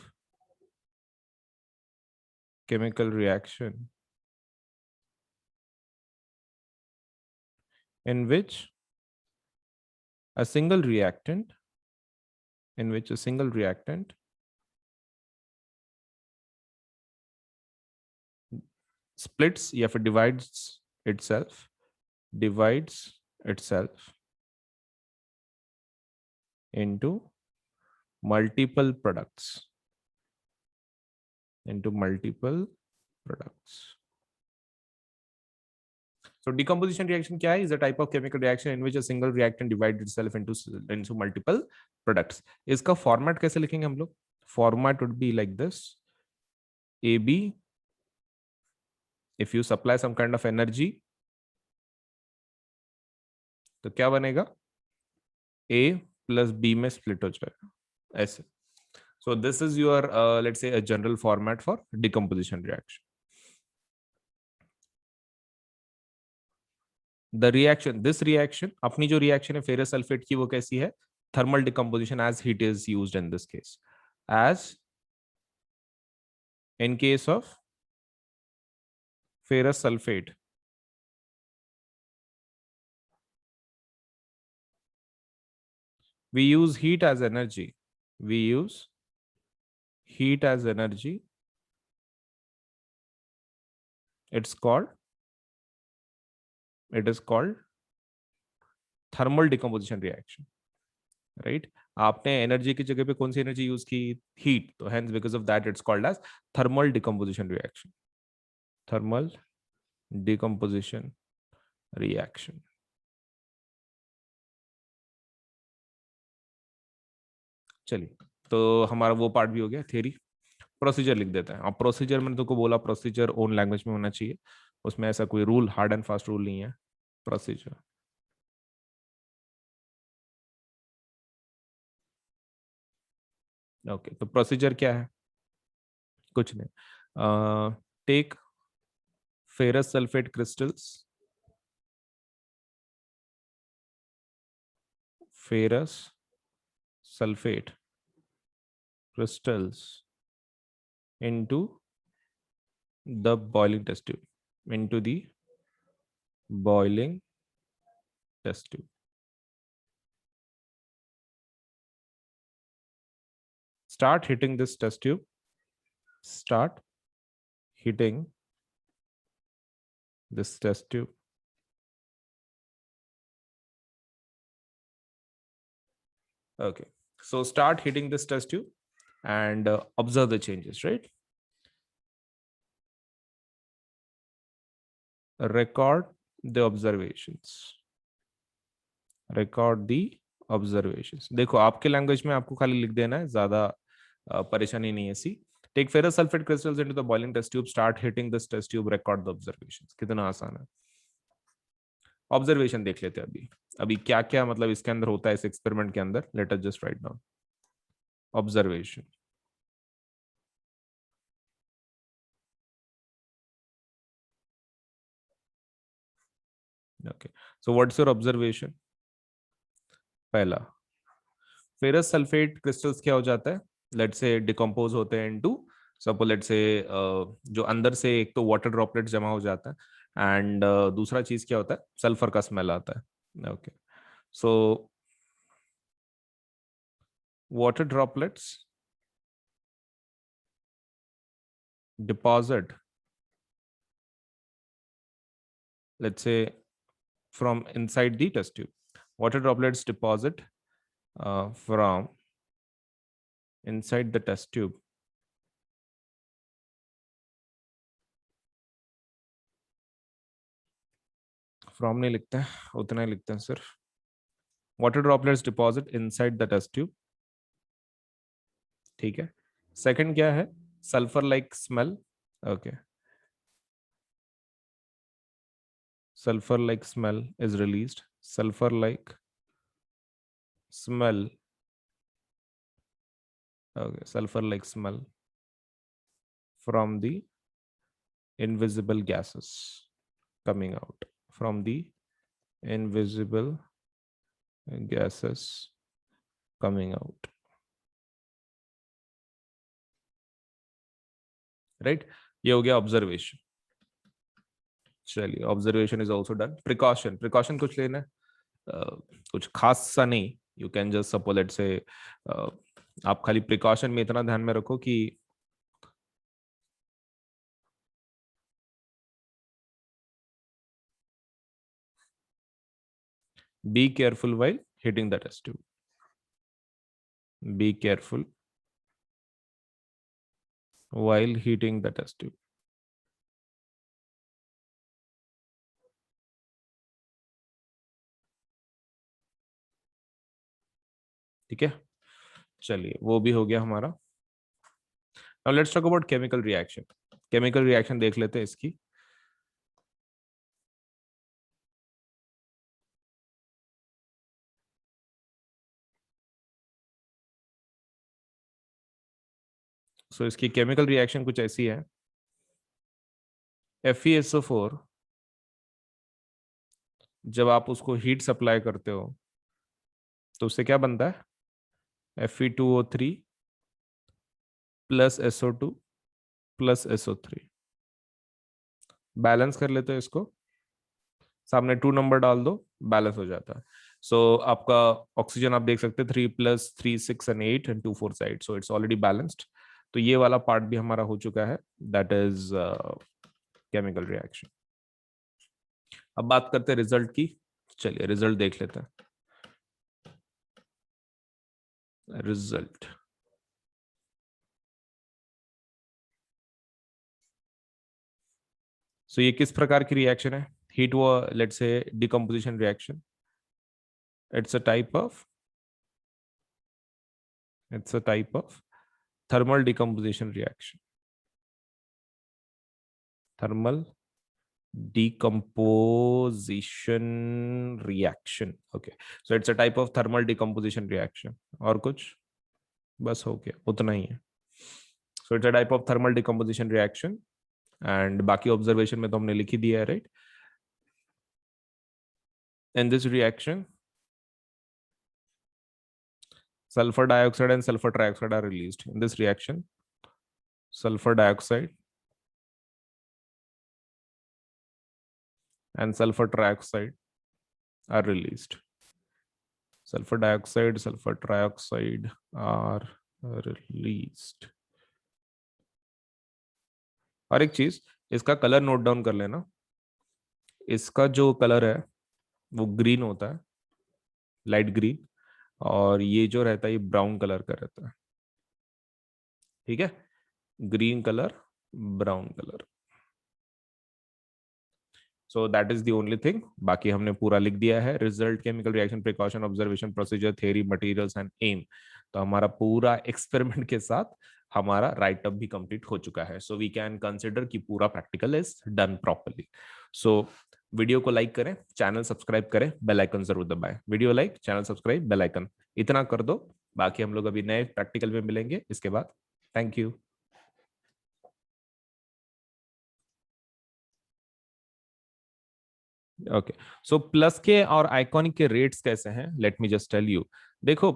chemical reaction in which a single reactant, in which a single reactant splits या फिर divides itself into multiple products. Into multiple products. So decomposition reaction क्या है? Is a type of chemical reaction in which a single reactant divides itself into multiple products. इसका format कैसे लिखेंगे हम लोग? Format would be like this. AB, if you supply some kind of energy, तो क्या बनेगा? A plus B में split हो जाएगा ऐसे. So this is your let's say a general format for decomposition reaction. The reaction, this reaction, अपनी जो reaction है फेरस सल्फेट की वो कैसी है? Thermal decomposition as heat is used in this case. as in case of ferrous sulfate. We use heat as energy. We use heat as energy. It is called thermal decomposition reaction, right? आपने एनर्जी की जगह पे कौन सी एनर्जी यूज की? हीट. तो hence because of that it's called as thermal decomposition reaction. Thermal decomposition reaction. चलिए, तो हमारा वो पार्ट भी हो गया, थ्योरी. प्रोसीजर लिख देते हैं. अब प्रोसीजर मैंने तुमको बोला प्रोसीजर ओन लैंग्वेज में होना चाहिए, उसमें ऐसा कोई rule, hard and fast rule नहीं है. प्रोसीजर. ओके, तो प्रोसीजर क्या है? कुछ नहीं. Take ferrous sulphate crystals, ferrous sulfate crystals into the boiling test tube, into the boiling test tube. Start hitting this test tube. Start hitting this test tube. Okay, so start hitting this test tube and observe the changes, right? Record the observations. Record the observations. देखो आपके लैंग्वेज में आपको खाली लिख देना है, ज्यादा परेशानी नहीं है. See take ferrous sulphate crystals into the boiling test tube, start heating this test tube, record the observations. कितना आसान है. ऑब्जर्वेशन देख लेते हैं अभी. अभी क्या क्या मतलब इसके अंदर होता है, इस एक्सपेरिमेंट के अंदर. Let us just write down observation. Okay, so what's your observation? पहला, फेरस सल्फेट क्रिस्टल्स क्या हो जाता है, लेट से डिकम्पोज होते हैं इनटू, सपोज लेट से जो अंदर से एक तो वाटर ड्रॉपलेट जमा हो जाता है एंड दूसरा चीज क्या होता है, सल्फर का स्मेल आता है. Okay, so water droplets deposit, let's say from inside the test tube. Water droplets deposit from inside the test tube. From नहीं लिखते हैं, उतना ही लिखते हैं सिर्फ. Water droplets deposit inside the test tube. ठीक है. सेकंड क्या है? Sulphur like smell. Okay, sulfur like smell is released. Sulfur like smell. Okay, sulfur like smell from the invisible gases coming out, from the invisible gases coming out, right? ये हो गया ऑब्जर्वेशन. चलिए, observation is also done. Precaution. Precaution कुछ लेना है, कुछ खास सा नहीं. You can just suppose let से, आप खाली प्रिकॉशन में इतना ध्यान में रखो कि be careful while hitting the test tube. Be careful while heating the test tube. ठीक है, चलिए वो भी हो गया हमारा. Now let's talk about chemical reaction. Chemical reaction देख लेते हैं इसकी. सो इसकी केमिकल रिएक्शन कुछ ऐसी है. FeSO4, जब आप उसको हीट सप्लाई करते हो तो उससे क्या बनता है? Fe2O3 plus SO2 plus SO3, balance कर लेते हैं इसको, सामने 2 नंबर डाल दो, बैलेंस हो जाता है। सो आपका ऑक्सीजन आप देख सकते हैं 3+3 6 and 8 and 2 4 side, so it's already balanced. तो ये वाला पार्ट भी हमारा हो चुका है, दैट इज केमिकल रिएक्शन। अब बात करते हैं रिजल्ट की, चलिए रिजल्ट देख लेते हैं। रिजल्ट, सो ये किस प्रकार की रिएक्शन है? हीट व let's say decomposition reaction. It's a type of, it's a type of thermal decomposition reaction. Thermal decomposition reaction, okay, so it's a type of thermal decomposition reaction। और कुछ? बस हो गया, उतना ही है। so it's a type of thermal decomposition reaction and बाकी ऑब्जर्वेशन में तो हमने लिख ही दिया है, right? in this reaction sulfur dioxide and sulfur trioxide are released। in this reaction sulfur dioxide and sulfur trioxide are released। sulfur dioxide, sulfur trioxide are released। और एक चीज, इसका कलर नोट डाउन कर लेना। इसका जो कलर है वो ग्रीन होता है, लाइट ग्रीन, और ये जो रहता है ये ब्राउन कलर का रहता है, ठीक है? Green colour, brown colour. So that is the only thing, बाकी हमने पूरा लिख दिया है। Result, chemical reaction, precaution, observation, procedure, theory, materials and aim. तो हमारा पूरा एक्सपेरिमेंट के साथ हमारा राइट अप भी कंप्लीट हो चुका है। सो वी कैन कंसिडर कि पूरा practical is done properly. So video को लाइक करें, चैनल सब्सक्राइब करें, बेल आइकन जरूर दबाएं। Video like, channel subscribe, bell icon, इतना कर दो। बाकी हम लोग अभी नए प्रैक्टिकल में मिलेंगे इसके बाद। Thank you. Okay, so plus के और आइकॉनिक के रेट्स कैसे हैं, let me just tell you. देखो,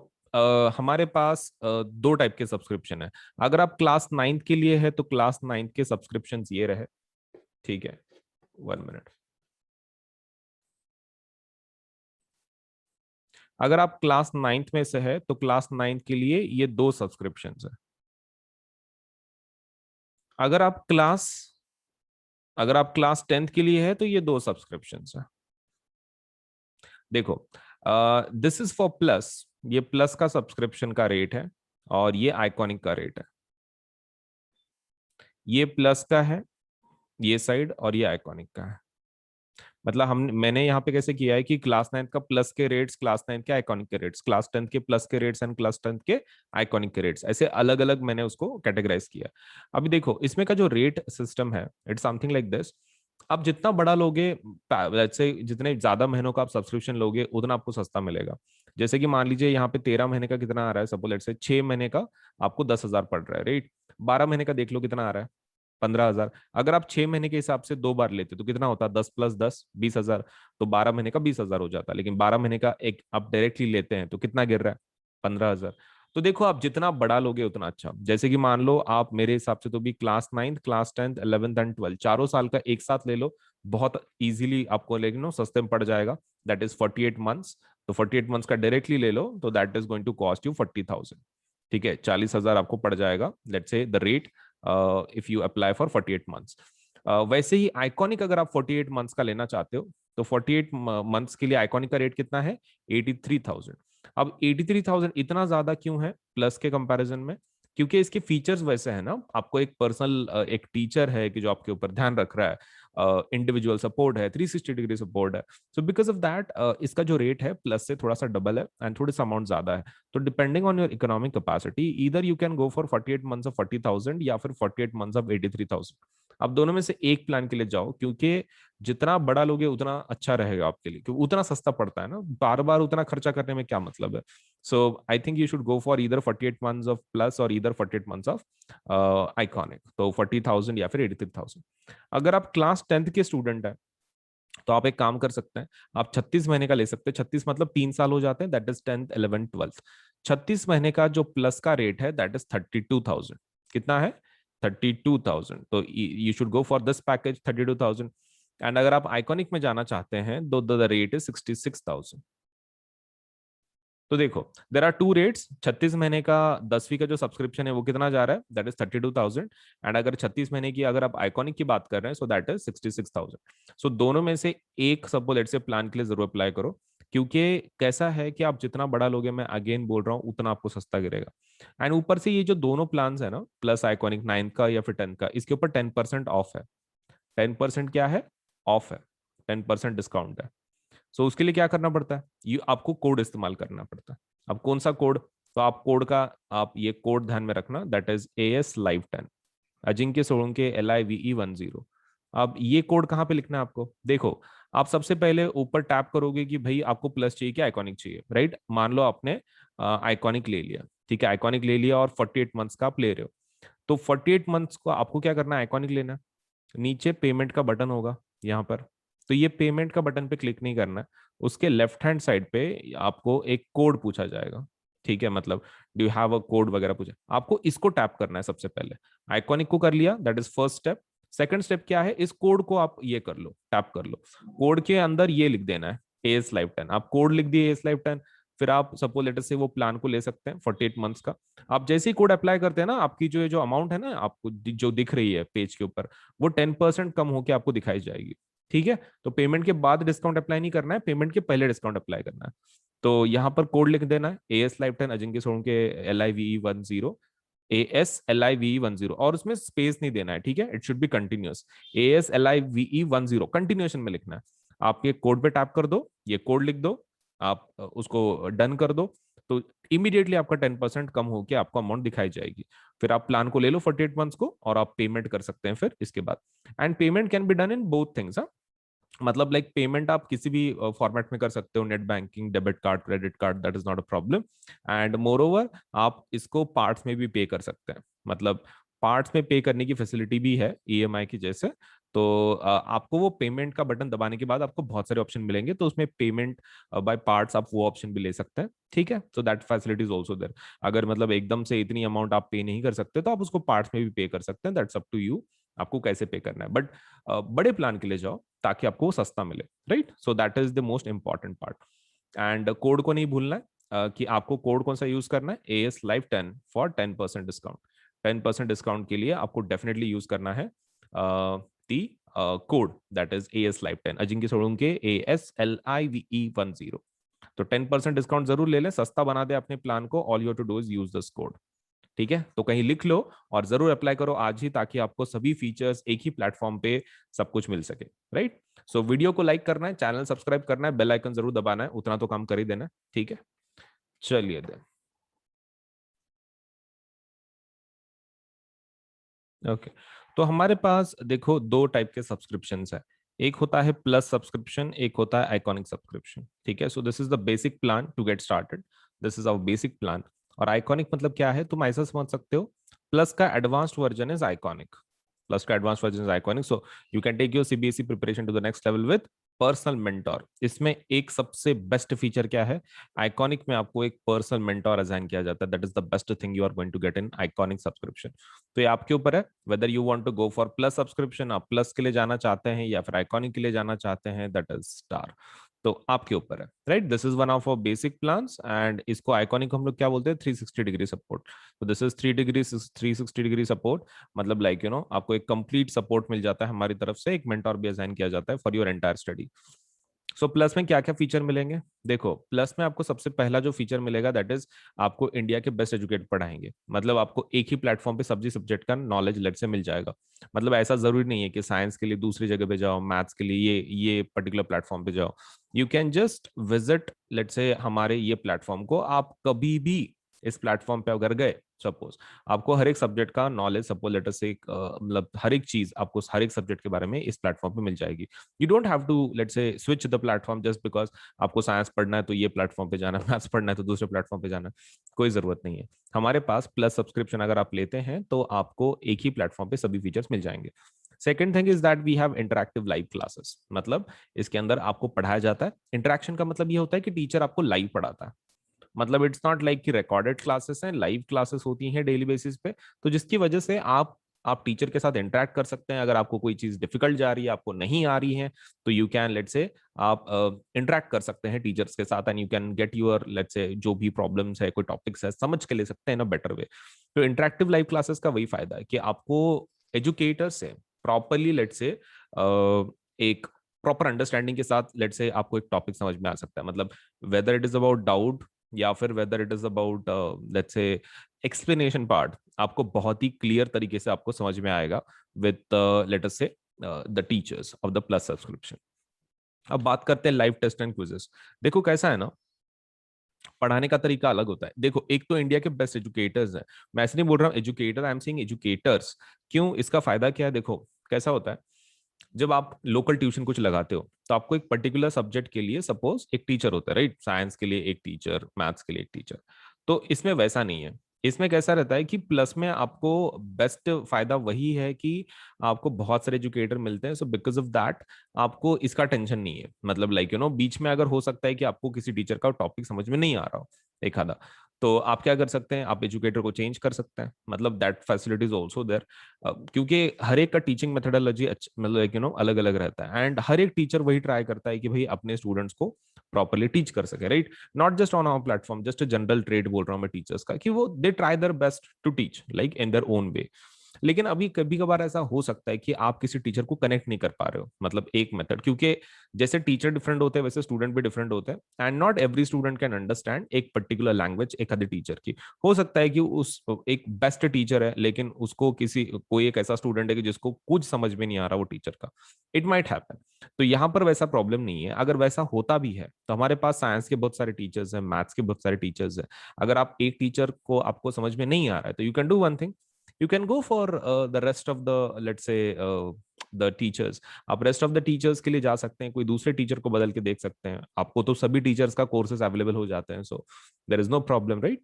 हमारे पास दो टाइप के सब्सक्रिप्शन है। अगर आप क्लास 9th के लिए है तो क्लास 9th के सब्सक्रिप्शन ये रहे, ठीक है? 1 मिनट। अगर आप क्लास 9th में से है तो क्लास 9th के लिए ये 2 सब्सक्रिप्शन है। अगर आप क्लास अगर आप क्लास 10th के लिए है तो ये 2 सब्सक्रिप्शन है। देखो, दिस इज फॉर प्लस, ये प्लस का सब्सक्रिप्शन का रेट है और ये आइकॉनिक का रेट है। ये प्लस का है ये साइड, और ये आइकॉनिक का है। मतलब मैंने यहाँ पे कैसे किया है कि क्लास 9th का प्लस के रेट्स, क्लास 9th के आइकॉनिक के रेट्स, क्लास 10th के प्लस के रेट्स एंड क्लास 10th के आइकॉनिक के रेट्स, ऐसे अलग अलग मैंने उसको कैटेगराइज किया। अभी देखो, इसमें का जो रेट सिस्टम है, इट्स समथिंग लाइक दिस। आप जितना बड़ा लोगे, लेट्स से जितने ज्यादा महीनों का आप सब्सक्रिप्शन लोगे उतना आपको सस्ता मिलेगा। जैसे कि मान लीजिए यहाँ पे 13 महीने का कितना आ रहा है, सपोज लेट्स से 6 महीने का आपको 10,000 पड़ रहा है, राइट? 12 महीने का देख लो कितना आ रहा है, 15,000। अगर आप 6 महीने के हिसाब से 2 बार लेते तो कितना होता? 10 + 10 20,000। तो 12 महीने का 20,000 हो जाता। लेकिन 12 महीने का एक आप डायरेक्टली लेते हैं तो कितना गिर रहा है? 15,000। तो देखो, आप जितना बड़ा लोगे उतना अच्छा। जैसे कि मान लो आप मेरे हिसाब से तो भी class 9th, class 10th, 11th and 12th चारों साल का एक साथ ले लो, बहुत इजीली आपको लेकिन सस्ते में पड़ जाएगा। That is 48 months. तो 48 मंथ्स का डायरेक्टली ले लो तो that is going to cost you 40,000। ठीक है, 40,000 आपको पड़ जाएगा, let's say the rate, if you apply for 48 months. वैसे ही आइकॉनिक अगर आप 48 मंथ्स का लेना चाहते हो तो 48 मंथ्स के लिए आइकॉनिक का रेट कितना है? 83,000। अब 83,000 इतना ज्यादा क्यों है प्लस के कंपैरिजन में? क्योंकि इसके फीचर्स वैसे हैं ना, आपको एक पर्सनल एक टीचर है कि जो आपके ऊपर ध्यान रख रहा है, इंडिविजुअल सपोर्ट है, 360 डिग्री सपोर्ट है। सो बिकॉज ऑफ दैट इसका जो रेट है प्लस से थोड़ा सा डबल है एंड थोड़ी सा अमाउंट ज्यादा है। तो depending on your economic capacity, either you can go for 48 months of 40,000 या फिर 48 मंथ्स ऑफ 83,000। आप दोनों में से एक प्लान के लिए जाओ, क्योंकि जितना बड़ा लोगे उतना अच्छा रहेगा आपके लिए, क्योंकि उतना सस्ता पड़ता है ना, बार बार उतना खर्चा करने में क्या मतलब है। So I think you should go for either 48 months of plus और इधर 48 मंथ्स ऑफ आइकॉनिक, तो 40,000 या फिर 83,000। अगर आप क्लास 10th के स्टूडेंट है तो आप एक काम कर सकते हैं, आप 36 महीने का ले सकते हैं। 36 मतलब 3 साल हो जाते हैं, that is 10th 11th 12th। 36 महीने का जो प्लस का रेट है दैट इज 32,000। कितना है 32,000, तो you should go for this package 32,000। And अगर आप आइकॉनिक में जाना चाहते हैं तो द रेट इज 66,000। तो देखो देर आर टू रेट्स, 36 महीने का 10वीं का जो सब्सक्रिप्शन है वो कितना जा रहा है, दैट इज 32,000। एंड अगर 36 महीने की अगर आप आइकॉनिक की बात कर रहे हैं सो दैट इज 66,000। सो दोनों में से एक सपोज लेट से प्लान के लिए जरूर अप्लाई करो, क्योंकि कैसा है कि आप जितना बड़ा लोगे, मैं अगेन बोल रहा हूँ, उतना आपको सस्ता गिरेगा। एंड ऊपर से ये जो दोनों प्लान है ना, प्लस आइकॉनिक 9 का या फिर 10 का, इसके ऊपर 10% ऑफ है। 10% क्या है, ऑफ है, 10% डिस्काउंट है। सो उसके लिए क्या करना पड़ता है, ये आपको कोड इस्तेमाल करना पड़ता है। अब कौन सा कोड, तो आप कोड का, आप ये कोड ध्यान में रखना, that is AS Live 10, Ajinkya Solanke LIVE 10। अब ये कोड कहाँ पे लिखना है आपको, देखो आप सबसे पहले ऊपर टैप करोगे कि भाई आपको प्लस चाहिए कि आइकॉनिक चाहिए, राइट। मान लो आपने आइकॉनिक ले लिया, ठीक है, आइकॉनिक ले लिया और 48 मंथ्स का आप ले रहे हो। तो 48 मंथ्स को आपको क्या करना है, आइकॉनिक लेना है। नीचे पेमेंट का बटन होगा यहाँ पर, तो ये पेमेंट का बटन पे क्लिक नहीं करना है। उसके लेफ्ट हैंड साइड पे आपको एक कोड पूछा जाएगा, ठीक है, मतलब do you have a code वगैरह पूछा, आपको इसको टैप करना है सबसे पहले। आइकॉनिक को कर लिया, that is first step. Second step क्या है, इस कोड को आप ये कर लो, टैप कर लो। कोड के अंदर ये लिख देना है AS Live 10, आप कोड लिख दिए AS Live 10। फिर आप सपोज लेटर से वो प्लान को ले सकते हैं 48 मंथ्स का। आप जैसे ही कोड अप्लाई करते हैं ना, आपकी जो जो अमाउंट है ना आपको जो दिख रही है पेज के ऊपर, वो 10% कम होकर आपको दिखाई जाएगी, ठीक है। तो पेमेंट के बाद डिस्काउंट अप्लाई नहीं करना है, पेमेंट के पहले डिस्काउंट अप्लाई करना है। तो यहाँ पर कोड लिख देना है AS Live 10 Ajinkya Solanke LIVE 10, ASLIVE 10, और उसमें स्पेस नहीं देना है, ठीक है, it should be continuous. ASLIVE 10 continuation में लिखना है। आप ये कोड पे टैप कर दो, ये कोड लिख दो, आप उसको डन कर दो, तो इमीडिएटली आपका 10% कम होकर आपको अमाउंट दिखाई जाएगी। फिर आप प्लान को ले लो 48 मंथ्स को, और आप पेमेंट कर सकते हैं फिर इसके बाद। And payment can be done in both things, मतलब लाइक पेमेंट आप किसी भी फॉर्मेट में कर सकते हो, net banking, debit card, credit card, that is not a problem. And more over आप इसको पार्ट्स में भी पे कर सकते हैं, मतलब पार्ट्स में पे करने की फैसिलिटी भी है EMI की जैसे। तो आपको वो पेमेंट का बटन दबाने के बाद आपको बहुत सारे ऑप्शन मिलेंगे, तो उसमें पेमेंट बाय पार्ट्स आप वो ऑप्शन भी ले सकते हैं, ठीक है। So that facility is also there. अगर मतलब एकदम से इतनी अमाउंट आप पे नहीं कर सकते तो आप उसको पार्ट्स में भी पे कर सकते हैं, दैट्स अप टू यू, आपको कैसे पे करना है। बट बड़े प्लान के लिए जाओ ताकि आपको वो सस्ता मिले, right. So that is the most important part. And code को नहीं भूलना है कि आपको कोड कौन सा यूज करना है, AS Live 10 for 10% discount. 10% discount के लिए आपको डेफिनेटली यूज करना है दी code, that is AS Live 10 Ajinkya Solanke ASLIVE 10। तो 10% डिस्काउंट जरूर ले लें, सस्ता बना दे अपने प्लान को, all you to do is use this code, ठीक है। तो कहीं लिख लो और जरूर अप्लाई करो आज ही, ताकि आपको सभी फीचर्स एक ही प्लेटफॉर्म पे सब कुछ मिल सके, राइट। सो वीडियो को लाइक करना है, चैनल सब्सक्राइब करना है, बेल आइकन जरूर दबाना है, उतना तो काम कर ही देना है, ठीक है। चलिए देन, ओके। तो हमारे पास देखो दो टाइप के सब्सक्रिप्शन है, एक होता है प्लस सब्सक्रिप्शन, एक होता है आइकॉनिक सब्सक्रिप्शन, ठीक है। So this is the basic plan to get started, this is our basic plan. और आइकॉनिक मतलब क्या है, तुम ऐसा समझ सकते हो, प्लस का advanced version is iconic, plus का advance version is iconic. So you can take your CBSE preparation to the next level with personal mentor. इसमें एक सबसे बेस्ट फीचर क्या है, आइकॉनिक में आपको एक पर्सनल मेंटोर असाइन किया जाता है, that is the best thing you are going to get in iconic subscription. तो ये आपके ऊपर है whether you want to go for plus subscription, आप प्लस के लिए जाना चाहते हैं या फिर आइकॉनिक के लिए जाना चाहते हैं, दैट इज स्टार। तो आपके ऊपर है, right. This is one of our basic plans, and इसको आइकॉनिक हम लोग क्या बोलते हैं, 360 डिग्री सपोर्ट। तो दिस इज 360 डिग्री सपोर्ट, मतलब लाइक यू नो आपको एक कंप्लीट सपोर्ट मिल जाता है हमारी तरफ से, एक मेंटोर भी असाइन किया जाता है for your entire study. So plus में क्या क्या फीचर मिलेंगे, देखो प्लस में आपको सबसे पहला जो फीचर मिलेगा दैट इज आपको इंडिया के बेस्ट एजुकेट पढ़ाएंगे, मतलब आपको एक ही प्लेटफॉर्म पे सब्जी सब्जेक्ट का नॉलेज लेट से मिल जाएगा। मतलब ऐसा जरूरी नहीं है कि साइंस के लिए दूसरी जगह पे जाओ, मैथ्स के लिए ये पर्टिकुलर प्लेटफॉर्म पे जाओ। You can just visit let say हमारे ये प्लेटफॉर्म को, आप कभी भी इस प्लेटफॉर्म पे अगर गए, सपोज आपको हर एक सब्जेक्ट का नॉलेज, सपोज लेटर से मतलब हर एक चीज आपको हर एक सब्जेक्ट के बारे में इस प्लेटफॉर्म पे मिल जाएगी। You don't have to let say switch the platform just because आपको साइंस पढ़ना है तो ये प्लेटफॉर्म पे जाना है, मैथ्स पढ़ना है तो दूसरे प्लेटफॉर्म पे जाना है, कोई जरूरत नहीं है। हमारे पास प्लस सब्सक्रिप्शन अगर आप लेते हैं तो आपको एक ही प्लेटफॉर्म पे सभी फीचर्स मिल जाएंगे। Second thing is that we have interactive live classes, मतलब इसके अंदर आपको पढ़ाया जाता है। इंटरेक्शन का मतलब ये होता है कि टीचर आपको लाइव पढ़ाता है, मतलब इट्स नॉट लाइक कि रिकॉर्डेड क्लासेस हैं, लाइव क्लासेस होती हैं डेली बेसिस पे, तो जिसकी वजह से आप टीचर के साथ इंटरेक्ट कर सकते हैं। अगर आपको कोई चीज डिफिकल्ट जा रही है, आपको नहीं आ रही है, तो यू कैन लेट से आप इंटरेक्ट कर सकते हैं टीचर्स के साथ, and you can get your let say जो भी प्रॉब्लम्स है, कोई टॉपिक्स है, समझ के ले सकते हैं इन अ बेटर वे। तो इंटरेक्टिव लाइव क्लासेस का वही फायदा है कि आपको एजुकेटर से प्रॉपरली लेट से एक प्रॉपर अंडरस्टैंडिंग के साथ लेट से आपको एक टॉपिक समझ में आ सकता है। मतलब whether it is about doubt या फिर whether it is about let say explanation part, आपको बहुत ही क्लियर तरीके से आपको समझ में आएगा विद लेट अस से the teachers of the plus subscription. अब बात करते हैं लाइव टेस्ट एंड क्विजेस। देखो कैसा है ना, पढ़ाने का तरीका अलग होता है। देखो एक तो इंडिया के बेस्ट एजुकेटर्स हैं, मैं ऐसे नहीं बोल रहा हूँ educator, I am saying educators. क्यों, इसका फायदा क्या है? देखो कैसा होता है, जब आप लोकल ट्यूशन कुछ लगाते हो तो आपको एक पर्टिकुलर सब्जेक्ट के लिए सपोज एक टीचर होता है, राइट? साइंस के लिए एक टीचर, मैथ्स के लिए एक टीचर। तो इसमें वैसा नहीं है। इसमें कैसा रहता है कि प्लस में आपको बेस्ट फायदा वही है कि आपको बहुत सारे एजुकेटर मिलते हैं, सो बिकॉज ऑफ दैट आपको इसका टेंशन नहीं है। मतलब लाइक बीच में अगर हो सकता है कि आपको किसी टीचर का टॉपिक समझ में नहीं आ रहा हो एक आधा, तो आप क्या कर सकते हैं, आप एजुकेटर को चेंज कर सकते हैं। मतलब that facility is also there, क्योंकि हर एक का टीचिंग मेथोडोलॉजी मतलब अलग अलग रहता है, एंड हर एक टीचर वही ट्राई करता है कि भाई अपने स्टूडेंट्स को प्रॉपरली टीच कर सके, right? Not just on our platform, just a general trade बोल रहा हूँ मैं टीचर्स का, कि वो they try their best to teach like in their own way. लेकिन अभी कभी कभार ऐसा हो सकता है कि आप किसी टीचर को कनेक्ट नहीं कर पा रहे हो, मतलब एक मेथड, क्योंकि जैसे टीचर डिफरेंट होते हैं वैसे स्टूडेंट भी डिफरेंट होते हैं, and not every student can understand एक पर्टिकुलर लैंग्वेज एक अदर टीचर की। हो सकता है कि उस एक बेस्ट टीचर है लेकिन उसको किसी कोई एक ऐसा स्टूडेंट है कि जिसको कुछ समझ में नहीं आ रहा वो टीचर का, इट माइट हैपन। तो यहाँ पर वैसा प्रॉब्लम नहीं है। अगर वैसा होता भी है तो हमारे पास साइंस के बहुत सारे टीचर्स हैं, मैथ्स के बहुत सारे टीचर्स हैं। अगर आप एक टीचर को आपको समझ में नहीं आ रहा है तो you can do one thing, you can go for the rest of the let's say the teachers। आप रेस्ट ऑफ द टीचर्स के लिए जा सकते हैं, कोई दूसरे टीचर को बदल के देख सकते हैं। आपको तो सभी टीचर्स का कोर्सेज अवेलेबल हो जाते हैं, so there is no problem, right?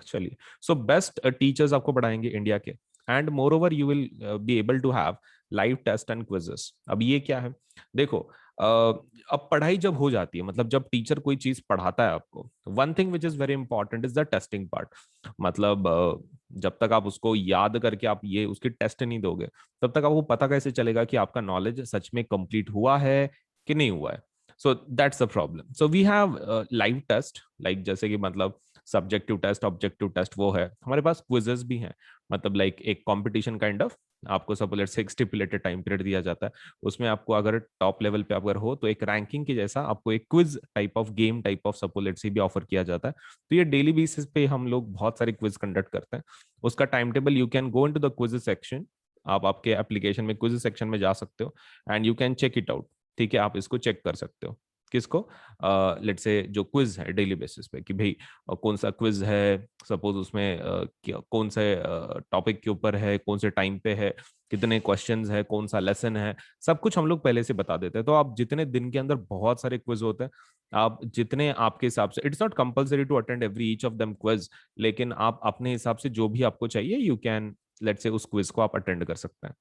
चलिए, सो बेस्ट टीचर्स आपको पढ़ाएंगे इंडिया के, and moreover you will be able to have live test and quizzes. अब ये क्या है, देखो अब पढ़ाई जब हो जाती है, मतलब जब टीचर कोई चीज पढ़ाता है आपको, one thing which is very important is the testing part. मतलब जब तक आप उसको याद करके आप ये उसकी टेस्ट नहीं दोगे, तब तक आपको पता कैसे चलेगा कि आपका नॉलेज सच में कंप्लीट हुआ है कि नहीं हुआ है? So that's the problem. So we have live test, like जैसे कि मतलब सब्जेक्टिव टेस्ट, ऑब्जेक्टिव टेस्ट वो है। हमारे पास क्विजेस भी हैं, मतलब लाइक एक कंपटीशन काइंड ऑफ। आपको सब लेट से एक स्टिपुलेटेड टाइम पीरियड दिया जाता है, उसमें आपको अगर टॉप लेवल पे अगर हो तो एक रैंकिंग के जैसा आपको एक quiz type of game type of सपोलेट से भी ऑफर किया जाता है। तो ये डेली बेसिस पे हम लोग बहुत सारे क्विज कंडक्ट करते हैं। उसका time table, you can go into the quiz section, आप आपके एप्लीकेशन में क्विज सेक्शन में जा सकते हो, and you can check it out. ठीक है, आप इसको चेक कर सकते हो। किसको? लेट से जो क्विज है डेली बेसिस पे, कि भाई कौन सा क्विज है, सपोज उसमें कौन से टॉपिक के ऊपर है, कौन से टाइम पे है, कितने क्वेश्चंस है, कौन सा लेसन है, सब कुछ हम लोग पहले से बता देते हैं। तो आप जितने दिन के अंदर बहुत सारे क्विज होते हैं, आप जितने आपके हिसाब से, it's not compulsory to attend every each of them quiz, लेकिन आप अपने हिसाब से जो भी आपको चाहिए यू कैन लेट से उस क्विज को आप अटेंड कर सकते हैं।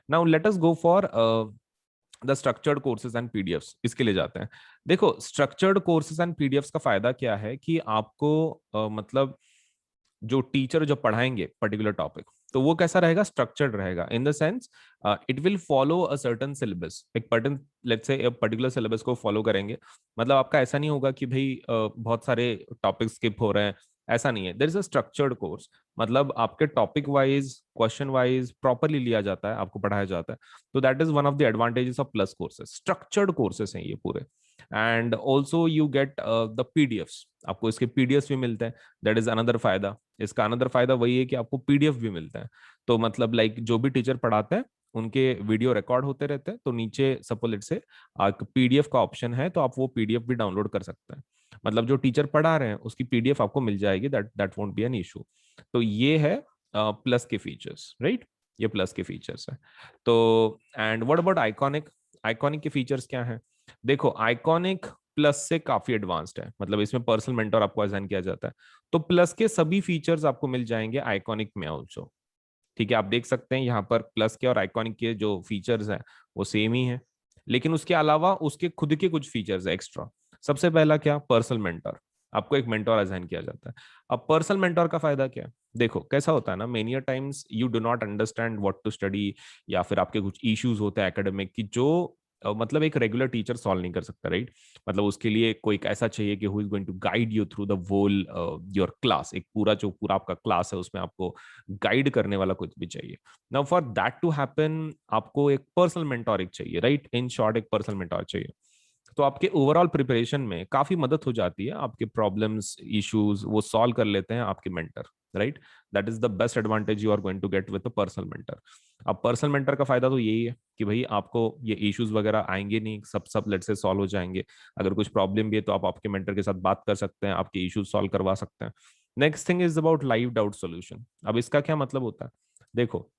Now let us go for the structured courses and PDFs. इसके लिए जाते हैं। देखो स्ट्रक्चर्ड कोर्सेज एंड पीडीएफ्स का फायदा क्या है कि आपको मतलब जो टीचर जो पढ़ाएंगे पर्टिकुलर टॉपिक, तो वो कैसा रहेगा, स्ट्रक्चर्ड रहेगा, in the sense it will follow a certain syllabus, एक particular let's say particular syllabus को फॉलो करेंगे। मतलब आपका ऐसा नहीं होगा कि भाई बहुत सारे टॉपिक स्किप हो रहे हैं, ऐसा नहीं है। There is a structured course, मतलब आपके topic wise question wise properly लिया जाता है, आपको पढ़ाया जाता है। तो that is one of the advantages of plus courses, structured courses हैं ये पूरे। And also you get the PDFs, आपको इसके पीडीएफ्स भी मिलते हैं। दैट इज अनदर फायदा। इसका अनदर फायदा वही है कि आपको पीडीएफ भी मिलता है। तो मतलब लाइक जो भी टीचर पढ़ाते हैं उनके वीडियो रिकॉर्ड होते रहते हैं, तो नीचे सपोलेट से पीडीएफ का ऑप्शन है, तो आप वो पीडीएफ भी डाउनलोड कर सकते हैं। मतलब जो टीचर पढ़ा रहे हैं उसकी पीडीएफ आपको मिल जाएगी, that that won't be an issue. तो ये है प्लस के फीचर्स, राइट? ये प्लस के फीचर्स है। तो and what about iconic? Iconic के फीचर्स क्या है? देखो आइकॉनिक प्लस से काफी एडवांस्ड है, मतलब इसमें पर्सनल मेंटर आपको असाइन किया जाता है। तो प्लस के सभी फीचर्स आपको मिल जाएंगे आइकॉनिक में ऑल्सो। ठीक है, आप देख सकते हैं यहाँ पर प्लस के और आइकॉनिक के जो फीचर्स हैं वो सेम ही है, लेकिन उसके अलावा उसके खुद के कुछ फीचर्स है एक्स्ट्रा। सबसे पहला क्या, पर्सनल मेंटर। आपको एक मेंटोर असाइन किया जाता है। अब पर्सनल मेंटोर का फायदा क्या है? देखो कैसा होता है ना, many times you do not understand what to study, या फिर आपके कुछ इश्यूज होते हैं एकेडमिक की जो मतलब एक रेगुलर टीचर सॉल्व नहीं कर सकता, राइट? मतलब उसके लिए कोई ऐसा चाहिए कि who is going to guide you through the whole your class, एक पूरा जो पूरा आपका क्लास है उसमें आपको गाइड करने वाला कुछ भी चाहिए। Now for that to happen आपको एक पर्सनल मेंटोर एक चाहिए, राइट? इन शॉर्ट एक पर्सनल मेंटोर चाहिए। तो आपके ओवरऑल प्रिपरेशन में काफी मदद हो जाती है, आपके प्रॉब्लम्स इश्यूज वो सॉल्व कर लेते हैं आपके mentor, right? That is the best advantage you are going to get with a personal mentor. अब पर्सनल मेंटर का फायदा तो यही है कि भाई आपको ये इश्यूज वगैरह आएंगे नहीं, सब सब लेट से सॉल्व हो जाएंगे। अगर कुछ प्रॉब्लम भी है तो आप आपके मेंटर के साथ बात कर सकते हैं, आपके इश्यूज सॉल्व करवा सकते हैं। Next thing is about live doubt solution. अब इसका क्या मतलब होता है? देखो,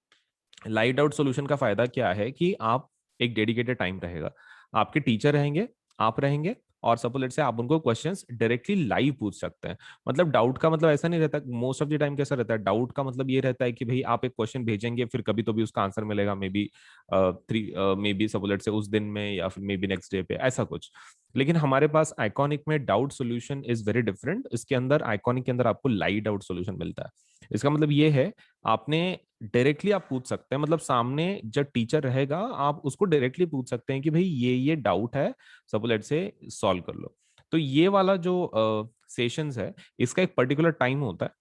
लाइव डाउट सॉल्यूशन का फायदा क्या है कि आप एक डेडिकेटेड टाइम रहेगा, आपके टीचर रहेंगे, आप रहेंगे, और सपोज लेट से आप उनको क्वेश्चंस डायरेक्टली लाइव पूछ सकते हैं। मतलब डाउट का मतलब ऐसा नहीं रहता, मोस्ट ऑफ द टाइम कैसा रहता है, डाउट का मतलब ये रहता है कि भाई आप एक क्वेश्चन भेजेंगे, फिर कभी तो भी उसका आंसर मिलेगा, may be may be suppose let से उस दिन में, या फिर मे बी नेक्स्ट डे पे, ऐसा कुछ। लेकिन हमारे पास आइकॉनिक में doubt solution is very different. इसके अंदर आइकॉनिक के अंदर आपको लाइव डाउट सोल्यूशन मिलता है। इसका मतलब ये है, आपने डायरेक्टली आप पूछ सकते हैं, मतलब सामने जब टीचर रहेगा आप उसको डायरेक्टली पूछ सकते हैं कि भाई ये डाउट है, सपोज लेट से सॉल्व कर लो। तो ये वाला जो सेशंस है, इसका एक पर्टिकुलर टाइम होता है,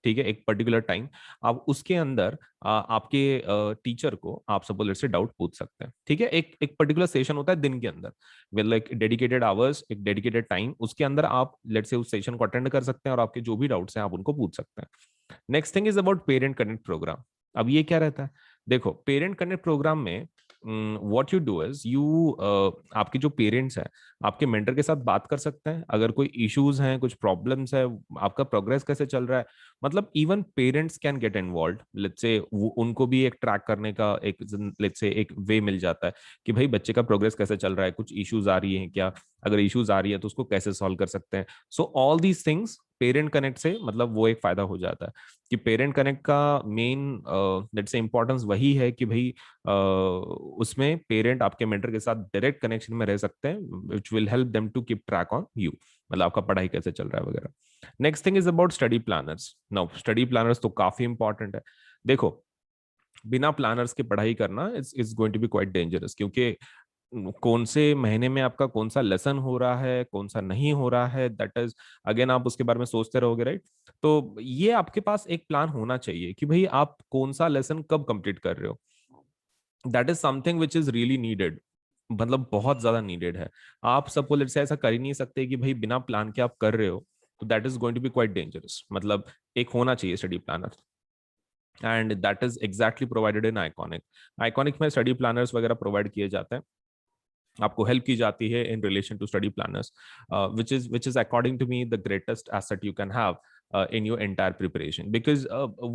ठीक है? एक पर्टिकुलर टाइम, आप उसके अंदर आपके टीचर को आप सपोज लेट से डाउट पूछ सकते हैं, ठीक है? एक एक पर्टिकुलर सेशन होता है दिन के अंदर, विद लाइक डेडिकेटेड आवर्स, एक डेडिकेटेड टाइम, उसके अंदर आप लेट से उस सेशन को अटेंड कर सकते हैं और आपके जो भी डाउट्स हैं आप उनको पूछ सकते हैं। Next thing is about parent connect program. अब ये क्या रहता है? देखो, पेरेंट कनेक्ट प्रोग्राम में what you do is you आपके जो पेरेंट्स हैं आपके मेंटर के साथ बात कर सकते हैं, अगर कोई इश्यूज हैं, कुछ प्रॉब्लम्स है, आपका प्रोग्रेस कैसे चल रहा है, मतलब even parents can get involve. Let's say उनको भी एक ट्रैक करने का एक लेट्स से एक वे मिल जाता है कि भाई बच्चे का प्रोग्रेस कैसे चल रहा है, कुछ इश्यूज आ रही हैं क्या, अगर इश्यूज आ रही है तो उसको कैसे सॉल्व कर सकते हैं। So all these things parent connect से मतलब वो एक फायदा हो जाता है कि पेरेंट कनेक्ट का मेन लेट्स से इंपॉर्टेंस वही है कि भाई उसमें पेरेंट आपके मेंटर के साथ डायरेक्ट कनेक्शन में रह सकते हैं, which will help them to keep track on you, मतलब आपका पढ़ाई कैसे चल रहा है वगैरह। Next thing is about study planners. Now study planners तो काफी इंपॉर्टेंट है। देखो, बिना प्लानर्स की पढ़ाई करना is going to be quite dangerous, क्योंकि कौन से महीने में आपका कौन सा लेसन हो रहा है, कौन सा नहीं हो रहा है, दैट इज अगेन आप उसके बारे में सोचते रहोगे, राइट? तो ये आपके पास एक प्लान होना चाहिए कि भाई आप कौन सा लेसन कब कंप्लीट कर रहे हो। That is something which is really needed, मतलब बहुत ज्यादा नीडेड है। आप सपोज से ऐसा कर ही नहीं सकते कि भाई बिना प्लान के आप कर रहे हो, तो that is going to be quite dangerous. मतलब एक होना चाहिए study planner, and that is exactly provided in Iconic. Iconic में स्टडी प्लानर्स वगैरह प्रोवाइड किए जाते हैं, आपको हेल्प की जाती है in relation to study planners, which is according to me the greatest asset you can have in your entire preparation, because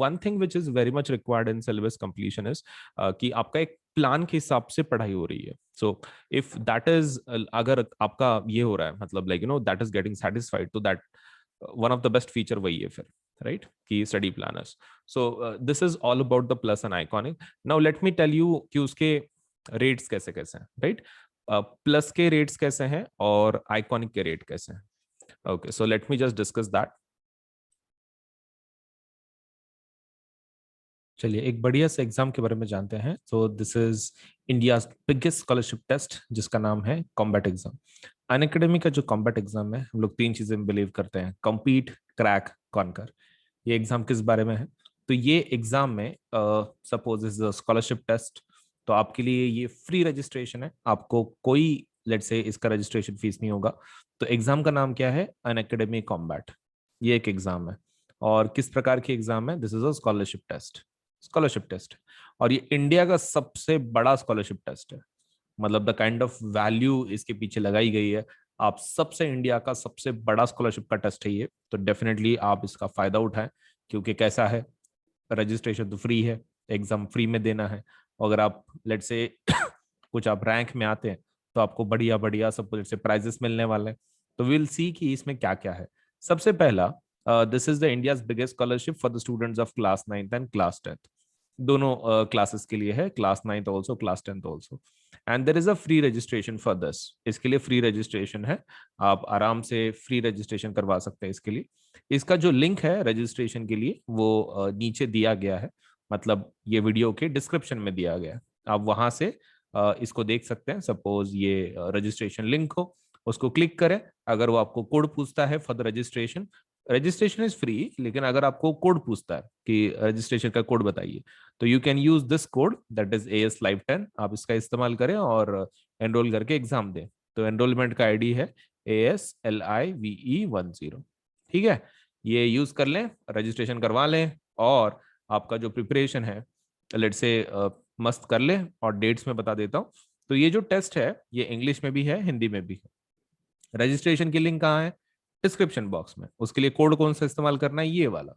one thing which is very much required in syllabus completion is कि आपका एक प्लान के हिसाब से पढ़ाई हो रही है। सो इफ दैट इज अगर आपका ये हो रहा है, मतलब like that is getting satisfied, तो that one of the best feature वही है फिर, राइट? कि study planners. So this is all about the plus and iconic. Now let me tell you कि उसके रेट्स कैसे कैसे हैं, राइट? प्लस के रेट्स कैसे हैं और आइकॉनिक के रेट कैसे हैं। Okay, so let me just discuss that. चलिए एक बढ़िया से एग्जाम के बारे में जानते हैं। तो this is India biggest scholarship test, जिसका नाम है कॉम्बैट एग्जाम। अन अकेडमी का जो कॉम्बैट एग्जाम है, हम लोग तीन चीजें में बिलीव करते हैं: कम्पीट, क्रैक, कॉन्कर। ये एग्जाम किस बारे में है? तो ये एग्जाम में सपोज इज स्कॉलरशिप टेस्ट, तो आपके लिए ये फ्री रजिस्ट्रेशन है, आपको कोई लेट से इसका रजिस्ट्रेशन फीस नहीं होगा। तो एग्जाम का नाम क्या है? अन अकेडमी कॉम्बैट। ये एक एग्जाम है। और किस प्रकार की एग्जाम है? This is a scholarship test. Scholarship test, और ये इंडिया का सबसे बड़ा स्कॉलरशिप टेस्ट है। मतलब द काइंड ऑफ वैल्यू इसके पीछे लगाई गई है, आप सबसे इंडिया का सबसे बड़ा स्कॉलरशिप का टेस्ट है ये, तो डेफिनेटली आप इसका फायदा उठाएं। क्योंकि कैसा है, रजिस्ट्रेशन तो फ्री है, एग्जाम फ्री में देना है। अगर आप लेट से कुछ आप रैंक में आते हैं तो आपको बढ़िया बढ़िया सब से प्राइजेस मिलने वाले हैं। तो विल सी कि इसमें क्या क्या है। सबसे पहला, this is the India's biggest scholarship for the students of class 9th and class 10th। दोनों क्लासेस के लिए है, class 9th also, class 10th also. And there is a free registration for this, इसके लिए फ्री रजिस्ट्रेशन है, आप आराम से फ्री रजिस्ट्रेशन करवा सकते हैं इसके लिए। इसका जो लिंक है रजिस्ट्रेशन के लिए वो नीचे दिया गया है, मतलब ये वीडियो के डिस्क्रिप्शन में दिया गया है, आप वहां से इसको देख सकते हैं। सपोज ये रजिस्ट्रेशन लिंक हो, उसको क्लिक करें, अगर वो आपको कोड पूछता है for the registration, registration is free, लेकिन अगर आपको कोड पूछता है कि रजिस्ट्रेशन का कोड बताइए, तो you can use this code that is AS Live 10, आप इसका इस्तेमाल करें और एनरोल करके एग्जाम दें। तो एनरोलमेंट का आईडी है ASLIVE10, ठीक है, ये यूज कर लें, रजिस्ट्रेशन करवा लें, और आपका जो प्रिपरेशन है लेट से मस्त कर लें। और डेट्स में बता देता हूँ, तो ये जो टेस्ट है ये इंग्लिश में भी है, हिंदी में भी है। रजिस्ट्रेशन की लिंक कहाँ है? डिस्क्रिप्शन बॉक्स में। उसके लिए कोड कौन सा इस्तेमाल करना है? ये वाला।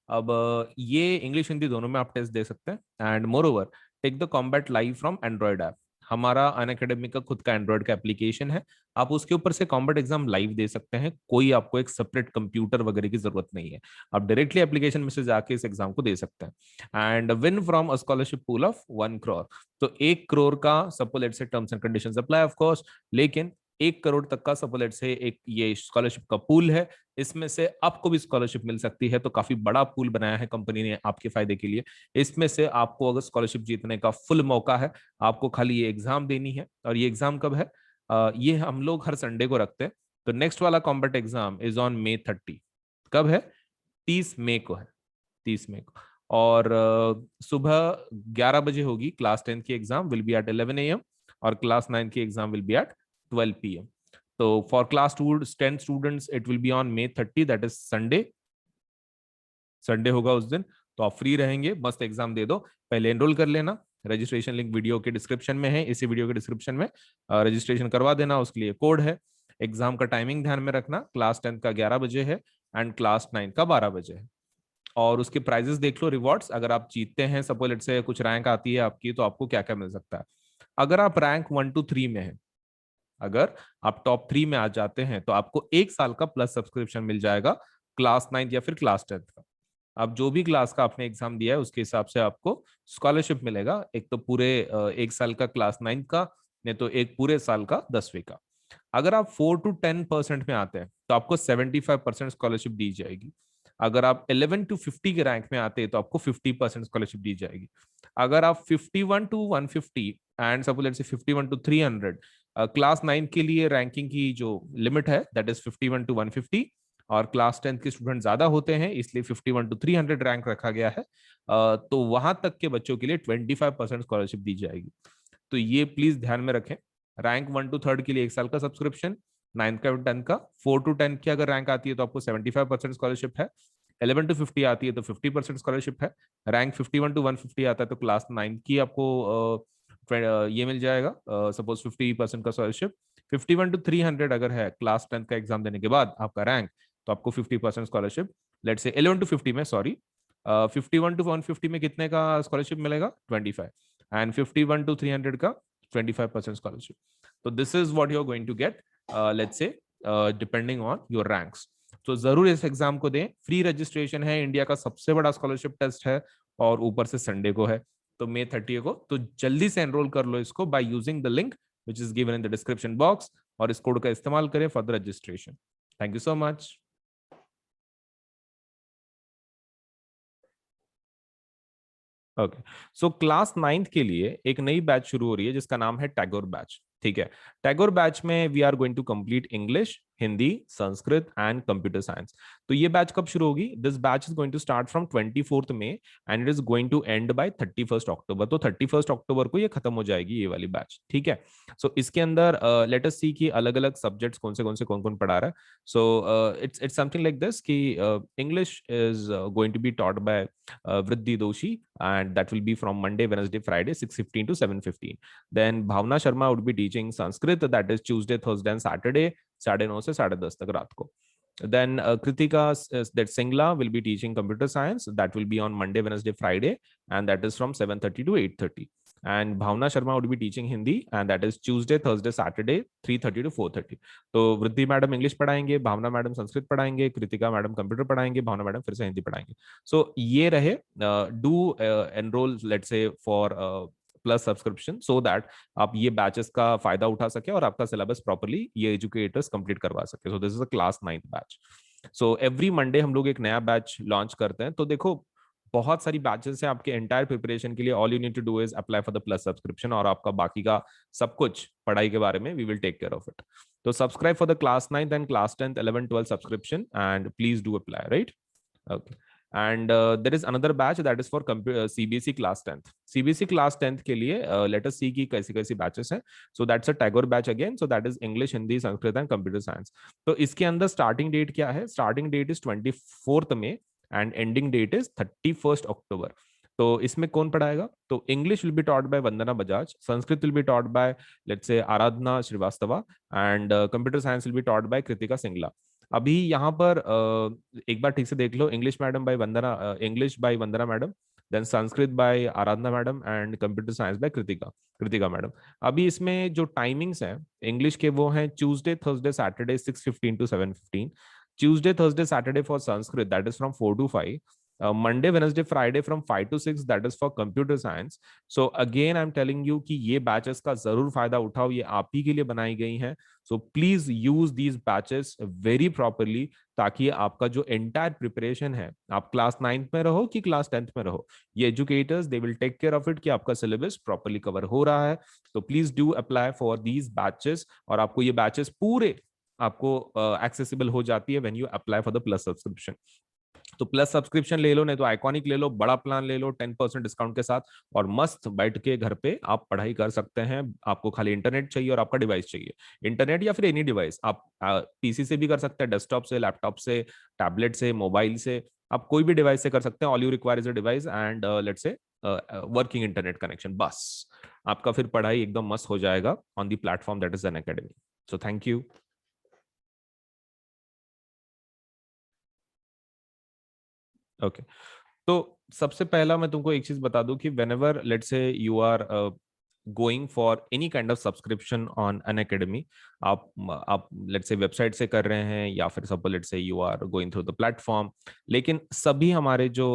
अब ये इंग्लिश हिंदी दोनों में आप टेस्ट दे सकते हैं। And moreover, take the combat live from Android app, हमारा अनअकैडमी का खुद का एंड्रॉइड का एप्लीकेशन है, आप उसके ऊपर से कॉम्बैट एग्जाम लाइव दे सकते हैं, कोई आपको एक सेपरेट कंप्यूटर वगैरह की जरूरत नहीं है, आप डायरेक्टली एप्लीकेशन में से जाके इस एग्जाम को दे सकते हैं। And win from a scholarship pool of 1 crore, तो 1 करोड़ का सपोज लेट्स से terms and conditions apply of course, लेकिन 1 करोड़ तक का सपोज लेट्स से एक ये स्कॉलरशिप का पूल है, इसमें से आपको भी स्कॉलरशिप मिल सकती है। तो काफी बड़ा पूल बनाया है कंपनी ने आपके फायदे के लिए। इसमें से आपको अगर स्कॉलरशिप जीतने का फुल मौका है, आपको खाली ये एग्जाम देनी है। और ये एग्जाम कब है? ये हम लोग हर संडे को रखते हैं। तो नेक्स्ट वाला combat exam is on May 30। कब है? 30 मई को है, 30 मई को। और सुबह 11 बजे होगी क्लास 10 की exam, will be at 11 AM, और क्लास 9 की exam will be at 12 PM। तो for class 10 students it will be on May 30, that is Sunday, Sunday होगा उस दिन। तो आप फ्री रहेंगे, मस्त एग्जाम दे दो। पहले एनरोल कर लेना, रजिस्ट्रेशन लिंक वीडियो के डिस्क्रिप्शन में है, इसी वीडियो के डिस्क्रिप्शन में रजिस्ट्रेशन करवा देना, उसके लिए कोड है। एग्जाम का टाइमिंग ध्यान में रखना, क्लास 10 का 11 बजे है एंड क्लास 9 का 12 बजे है। और उसके प्राइजेस देख लो, रिवॉर्ड्स, अगर आप जीतते हैं सपोज लेट से कुछ रैंक आती है आपकी, तो आपको क्या क्या मिल सकता है। अगर आप रैंक 1 to 3 में है, अगर आप टॉप 3 में आ जाते हैं, तो आपको 1 साल का प्लस सब्सक्रिप्शन मिल जाएगा क्लास 9 या फिर क्लास 10 का। आप जो भी क्लास का आपने एग्जाम दिया है उसके हिसाब से आपको स्कॉलरशिप मिलेगा, एक तो पूरे 1 साल का क्लास 9 का, नहीं तो एक पूरे साल का 10वीं का। अगर आप 4 to 10% में आते हैं तो आपको 75% स्कॉलरशिप दी जाएगी। अगर आप 11 to 50 के रैंक में आते हैं तो आपको 50% स्कॉलरशिप दी जाएगी। अगर आप 51 to 150 एंड सपोज लेट्स से 51 to 300, क्लास 9 के लिए रैंकिंग की जो लिमिट है दैट इज 51 to 150, और क्लास 10 के स्टूडेंट ज्यादा होते हैं इसलिए 51 to 300 रैंक रखा गया है। तो वहां तक के बच्चों के लिए 25% स्कॉलरशिप दी जाएगी। तो ये प्लीज ध्यान में रखें। रैंक 1 to 3 के लिए 1 साल का सब्सक्रिप्शन, 9th का 10th का। 4 to 10 की अगर रैंक आती है तो आपको 75% स्कॉलरशिप है। 11 to 50 आती है तो 50% स्कॉलरशिप है। रैंक 51 to 150 आता है तो क्लास 9 की आपको ये मिल जाएगा सपोज 50% का स्कॉलरशिप। 51 to 300 अगर है क्लास 10 का एग्जाम देने के बाद आपका रैंक, तो आपको 50% स्कॉलरशिप। लेट से 11 to 50 में, सॉरी, 51 to 150 में कितने का स्कॉलरशिप मिलेगा? 25। एंड 51 to 300 का 25% स्कॉलरशिप। तो this is what you are going to get, let's say depending on your ranks. तो जरूर इस एग्जाम को दें, फ्री रजिस्ट्रेशन है, इंडिया का सबसे बड़ा स्कॉलरशिप टेस्ट है, और ऊपर से संडे को है, तो May 30 को। तो जल्दी से एनरोल कर लो इसको by using the link which is given in the description box, और इस कोड का इस्तेमाल करें for the registration. Thank you so much. Okay, so class 9th के लिए एक नई बैच शुरू हो रही है जिसका नाम है टैगोर बैच। ठीक है, टैगोर बैच में we are going to complete English, Hindi, Sanskrit and computer science. तो ये बैच कब शुरू होगी? This batch is going to start from 24th May and it is going to end by 31st October। तो 31st October को ये खत्म हो जाएगी ये वाली बैच। ठीक है, सो इसके अंदर लेट अस सी कि अलग अलग सब्जेक्ट्स कौन कौन पढ़ा रहा है। So it's something like this कि English is going to be taught by Vriddhi Doshi, and that will be from Monday, Wednesday, Friday, 6:15 to 7:15. Then Bhavna Sharma would be teaching Sanskrit, that is Tuesday, Thursday, and Saturday, 9:30 से 10:30 तक रात को. Then Kritika that Singla will be teaching computer science, that will be on Monday, Wednesday, Friday, and that is from 7:30 to 8:30. and Bhavna Sharma would be teaching Hindi, and that is Tuesday, Thursday, Saturday 3:30 to 4:30. तो वृद्धि मैडम इंग्लिश पढ़ाएंगे, भावना मैडम संस्कृत पढ़ाएंगे, कृतिका मैडम कंप्यूटर पढ़ाएंगे, भावना मैडम फिर से हिंदी पढ़ाएंगे. सो ये रहे. Do enrol let's say for plus subscription so that आप ये बैचेस का फायदा उठा सके और आपका सिलेबस प्रॉपर्ली ये एजुकेटर्स कंप्लीट करवा सके. सो this is a class 9th batch. So every Monday हम लोग एक नया बैच लॉन्च करते हैं. तो देखो बहुत सारी बैचेस हैं आपके एंटायर प्रिपरेशन के लिए. All you need to do is apply for the plus subscription और आपका बाकी का सब कुछ पढ़ाई के बारे में we will take care of it. तो subscribe for the class 9th and class 10th 11 12 subscription and please do apply, right? Okay. And there is another batch that is for CBSE class 10th. CBSE class 10th के लिए let us see कि कैसी कैसी batches हैं. So that's a Tagore batch again. So that is English, Hindi, Sanskrit and Computer Science. तो इसके अंदर starting date क्या है? Starting date is 24th May and ending date is 31st October. तो इसमें कौन पढ़ाएगा? तो English will be taught by Vandana Bajaj, Sanskrit will be taught by let's say Aradhana Srivastava and computer science will be taught by Kritika Singla. अभी यहाँ पर एक बार ठीक से देख लो. English madam by Vandana, English by Vandana madam, then Sanskrit by Aradhana madam and computer science by Kritika madam. अभी इसमें जो टाइमिंग्स हैं इंग्लिश के वो हैं Tuesday Thursday Saturday 6:15 to 7:15. Tuesday Thursday Saturday for Sanskrit that is from 4 to 5. Monday, Wednesday, Friday from 5 to 6 that is for computer science. So again I'm telling you कि ये batches का जरूर फायदा उठाओ. ये आप ही के लिए बनाई गई हैं. So please use these batches very properly ताकि आपका जो entire preparation है, आप class 9th में रहो कि class 10th में रहो, ये educators they will take care of it कि आपका syllabus properly cover हो रहा है. So please do apply for these batches और आपको ये batches पूरे आपको accessible हो जाती है when you apply for the plus subscription. तो प्लस सब्सक्रिप्शन ले लो, नहीं तो आइकॉनिक ले लो, बड़ा प्लान ले लो 10% डिस्काउंट के साथ और मस्त बैठ के घर पे आप पढ़ाई कर सकते हैं. आपको खाली इंटरनेट चाहिए और आपका डिवाइस चाहिए. इंटरनेट या फिर एनी डिवाइस, आप पीसी से भी कर सकते हैं, डेस्कटॉप से, लैपटॉप से, टैबलेट से, मोबाइल से, आप कोई भी डिवाइस से कर सकते हैं. All you require is a device and let's say working internet connection. बस आपका फिर पढ़ाई एकदम मस्त हो जाएगा on the platform that is Unacademy. So thank you. Okay. तो सबसे पहला मैं तुमको एक चीज बता दूं कि whenever let's say you are going for any kind of subscription on an academy, आप let's say वेबसाइट से कर रहे हैं या फिर suppose let's say you are going through the platform, लेकिन सभी हमारे जो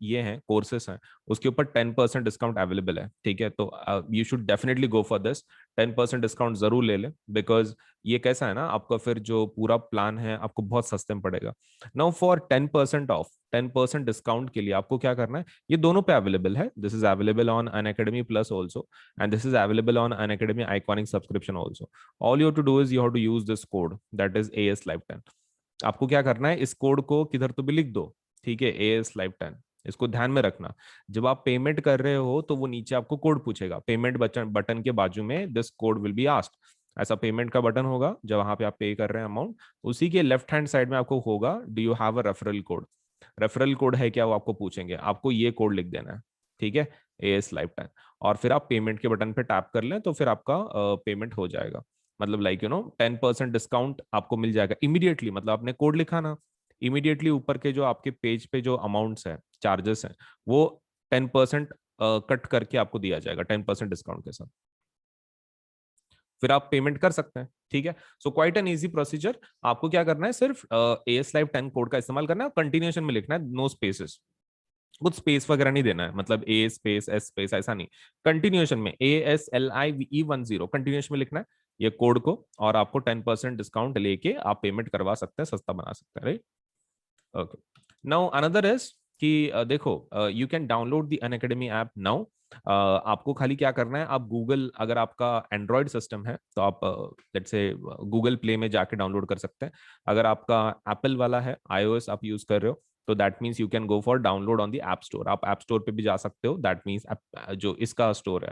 ये हैं कोर्सेस हैं उसके ऊपर 10% डिस्काउंट अवेलेबल है. ठीक है, तो you should definitely go for this. 10% discount जरूर ले लें बिकॉज ये कैसा है ना, आपका फिर जो पूरा प्लान है आपको बहुत सस्ते में पड़ेगा. नाउ फॉर 10% ऑफ, 10% डिस्काउंट के लिए आपको क्या करना है, ये दोनों पे अवेलेबल है. This is available on Unacademy plus also and this is available on Unacademy Iconic subscription also. All you to do is you have to use this code that is AS Live 10. आपको क्या करना है, इस कोड को किधर तो भी लिख दो. ठीक है, AS Live 10. इसको ध्यान में रखना. जब आप पेमेंट कर रहे हो तो वो नीचे आपको कोड पूछेगा. पेमेंट बटन के बाजू में this code will be asked. ऐसा पेमेंट का बटन होगा जब वहां पे आप पे कर रहे हैं अमाउंट, उसी के लेफ्ट हैंड साइड में आपको होगा do you have a referral code. Referral code है क्या वो आपको पूछेंगे, आपको ये कोड लिख देना है. ठीक है, AS Live 10. और फिर आप पेमेंट के बटन पे टैप कर लें तो फिर आपका पेमेंट हो जाएगा. मतलब लाइक यू नो 10% डिस्काउंट आपको मिल जाएगा इमीडिएटली. मतलब आपने कोड लिखा ना, इमीडिएटली ऊपर के जो आपके पेज पे जो अमाउंट्स है, चार्जेस हैं, वो 10% कट करके आपको दिया जाएगा 10% डिस्काउंट के साथ. फिर आप पेमेंट कर सकते हैं. ठीक है, so quite an easy procedure. आपको क्या करना है, सिर्फ AS Live 10 कोड का इस्तेमाल करना है. कंटिन्यूएशन में लिखना है, नो स्पेसेस, कुछ स्पेस वगैरह नहीं देना है. मतलब A स्पेस S स्पेस ऐसा नहीं, कंटिन्यूएशन में ASLIVE10 कंटिन्यूएशन में लिखना है ये कोड को और आपको 10% डिस्काउंट लेके आप पेमेंट करवा सकते हैं, सस्ता बना सकते हैं. Right, okay. Now another is कि देखो you can download the Unacademy app now. आपको खाली क्या करना है, आप गूगल, अगर आपका एंड्रॉयड सिस्टम है तो आप लेट्स से गूगल प्ले में जाके डाउनलोड कर सकते हैं. अगर आपका एप्पल वाला है, iOS आप यूज कर रहे हो, तो that means you can go for download on the app store. आप ऐप स्टोर पे भी जा सकते हो. दैट मीन्स जो इसका स्टोर है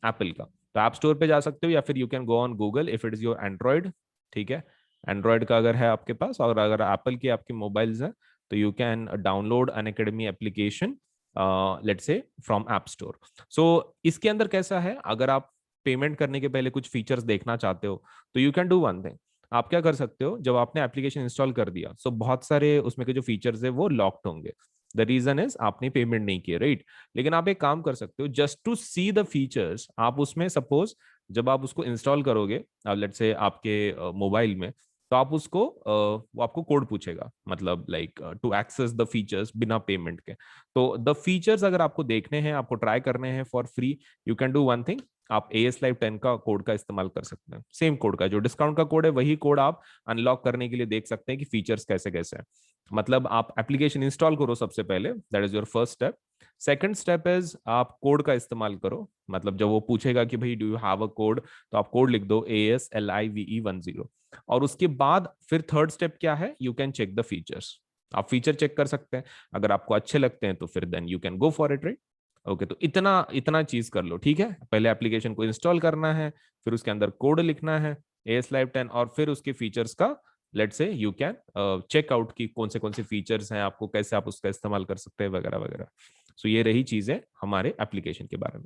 एप्पल का, तो ऐप स्टोर पे जा सकते हो या फिर you can go on Google if it is your Android. ठीक है, एंड्रॉयड का अगर है आपके पास और अगर एप्पल के आपके मोबाइल्स हैं तो you can download Unacademy application let's say from app store. So इसके अंदर कैसा है, अगर आप पेमेंट करने के पहले कुछ फीचर्स देखना चाहते हो तो you can do one thing. आप क्या कर सकते हो, जब आपने एप्लीकेशन इंस्टॉल कर दिया, सो बहुत सारे उसमें के जो फीचर्स है वो लॉक्ड होंगे. द रीजन इज आपने पेमेंट नहीं किया, राइट? लेकिन आप एक काम कर सकते हो, just to see the features, आप उसमें सपोज जब आप उसको इंस्टॉल करोगे, लेट्स से आपके मोबाइल में, तो आप उसको वो आपको कोड पूछेगा, मतलब like to access the features बिना पेमेंट के। तो द फीचर्स अगर आपको देखने हैं, आपको ट्राई करने हैं for free, you can do one thing, आप AS Live 10 का कोड का इस्तेमाल कर सकते हैं। सेम कोड का जो डिस्काउंट का कोड है, वही कोड आप अनलॉक करने के लिए देख सकते हैं कि फीचर्स कैसे कैसे हैं। मतलब आप एप्लीकेशन इंस्टॉल करो सबसे पहले, that is your first step. Second step is आप कोड का इस्तेमाल करो, मतलब जब वो पूछेगा कि भाई do you have a code, तो आप कोड लिख दो ASLIVE10। और उसके बाद फिर थर्ड स्टेप क्या है, you can check the features. आप फीचर चेक कर सकते हैं, अगर आपको अच्छे लगते हैं तो फिर then you can go for it, right? Okay, तो इतना इतना चीज कर लो, ठीक है? पहले एप्लीकेशन को इंस्टॉल करना है, फिर उसके अंदर कोड लिखना है AS Live 10, और फिर उसके फीचर्स का लेट से यू कैन चेक आउट की कौन से फीचर्स हैं, आपको कैसे आप उसका इस्तेमाल कर सकते हैं, वगैरह वगैरह। सो ये रही चीजें हमारे एप्लीकेशन के बारे में।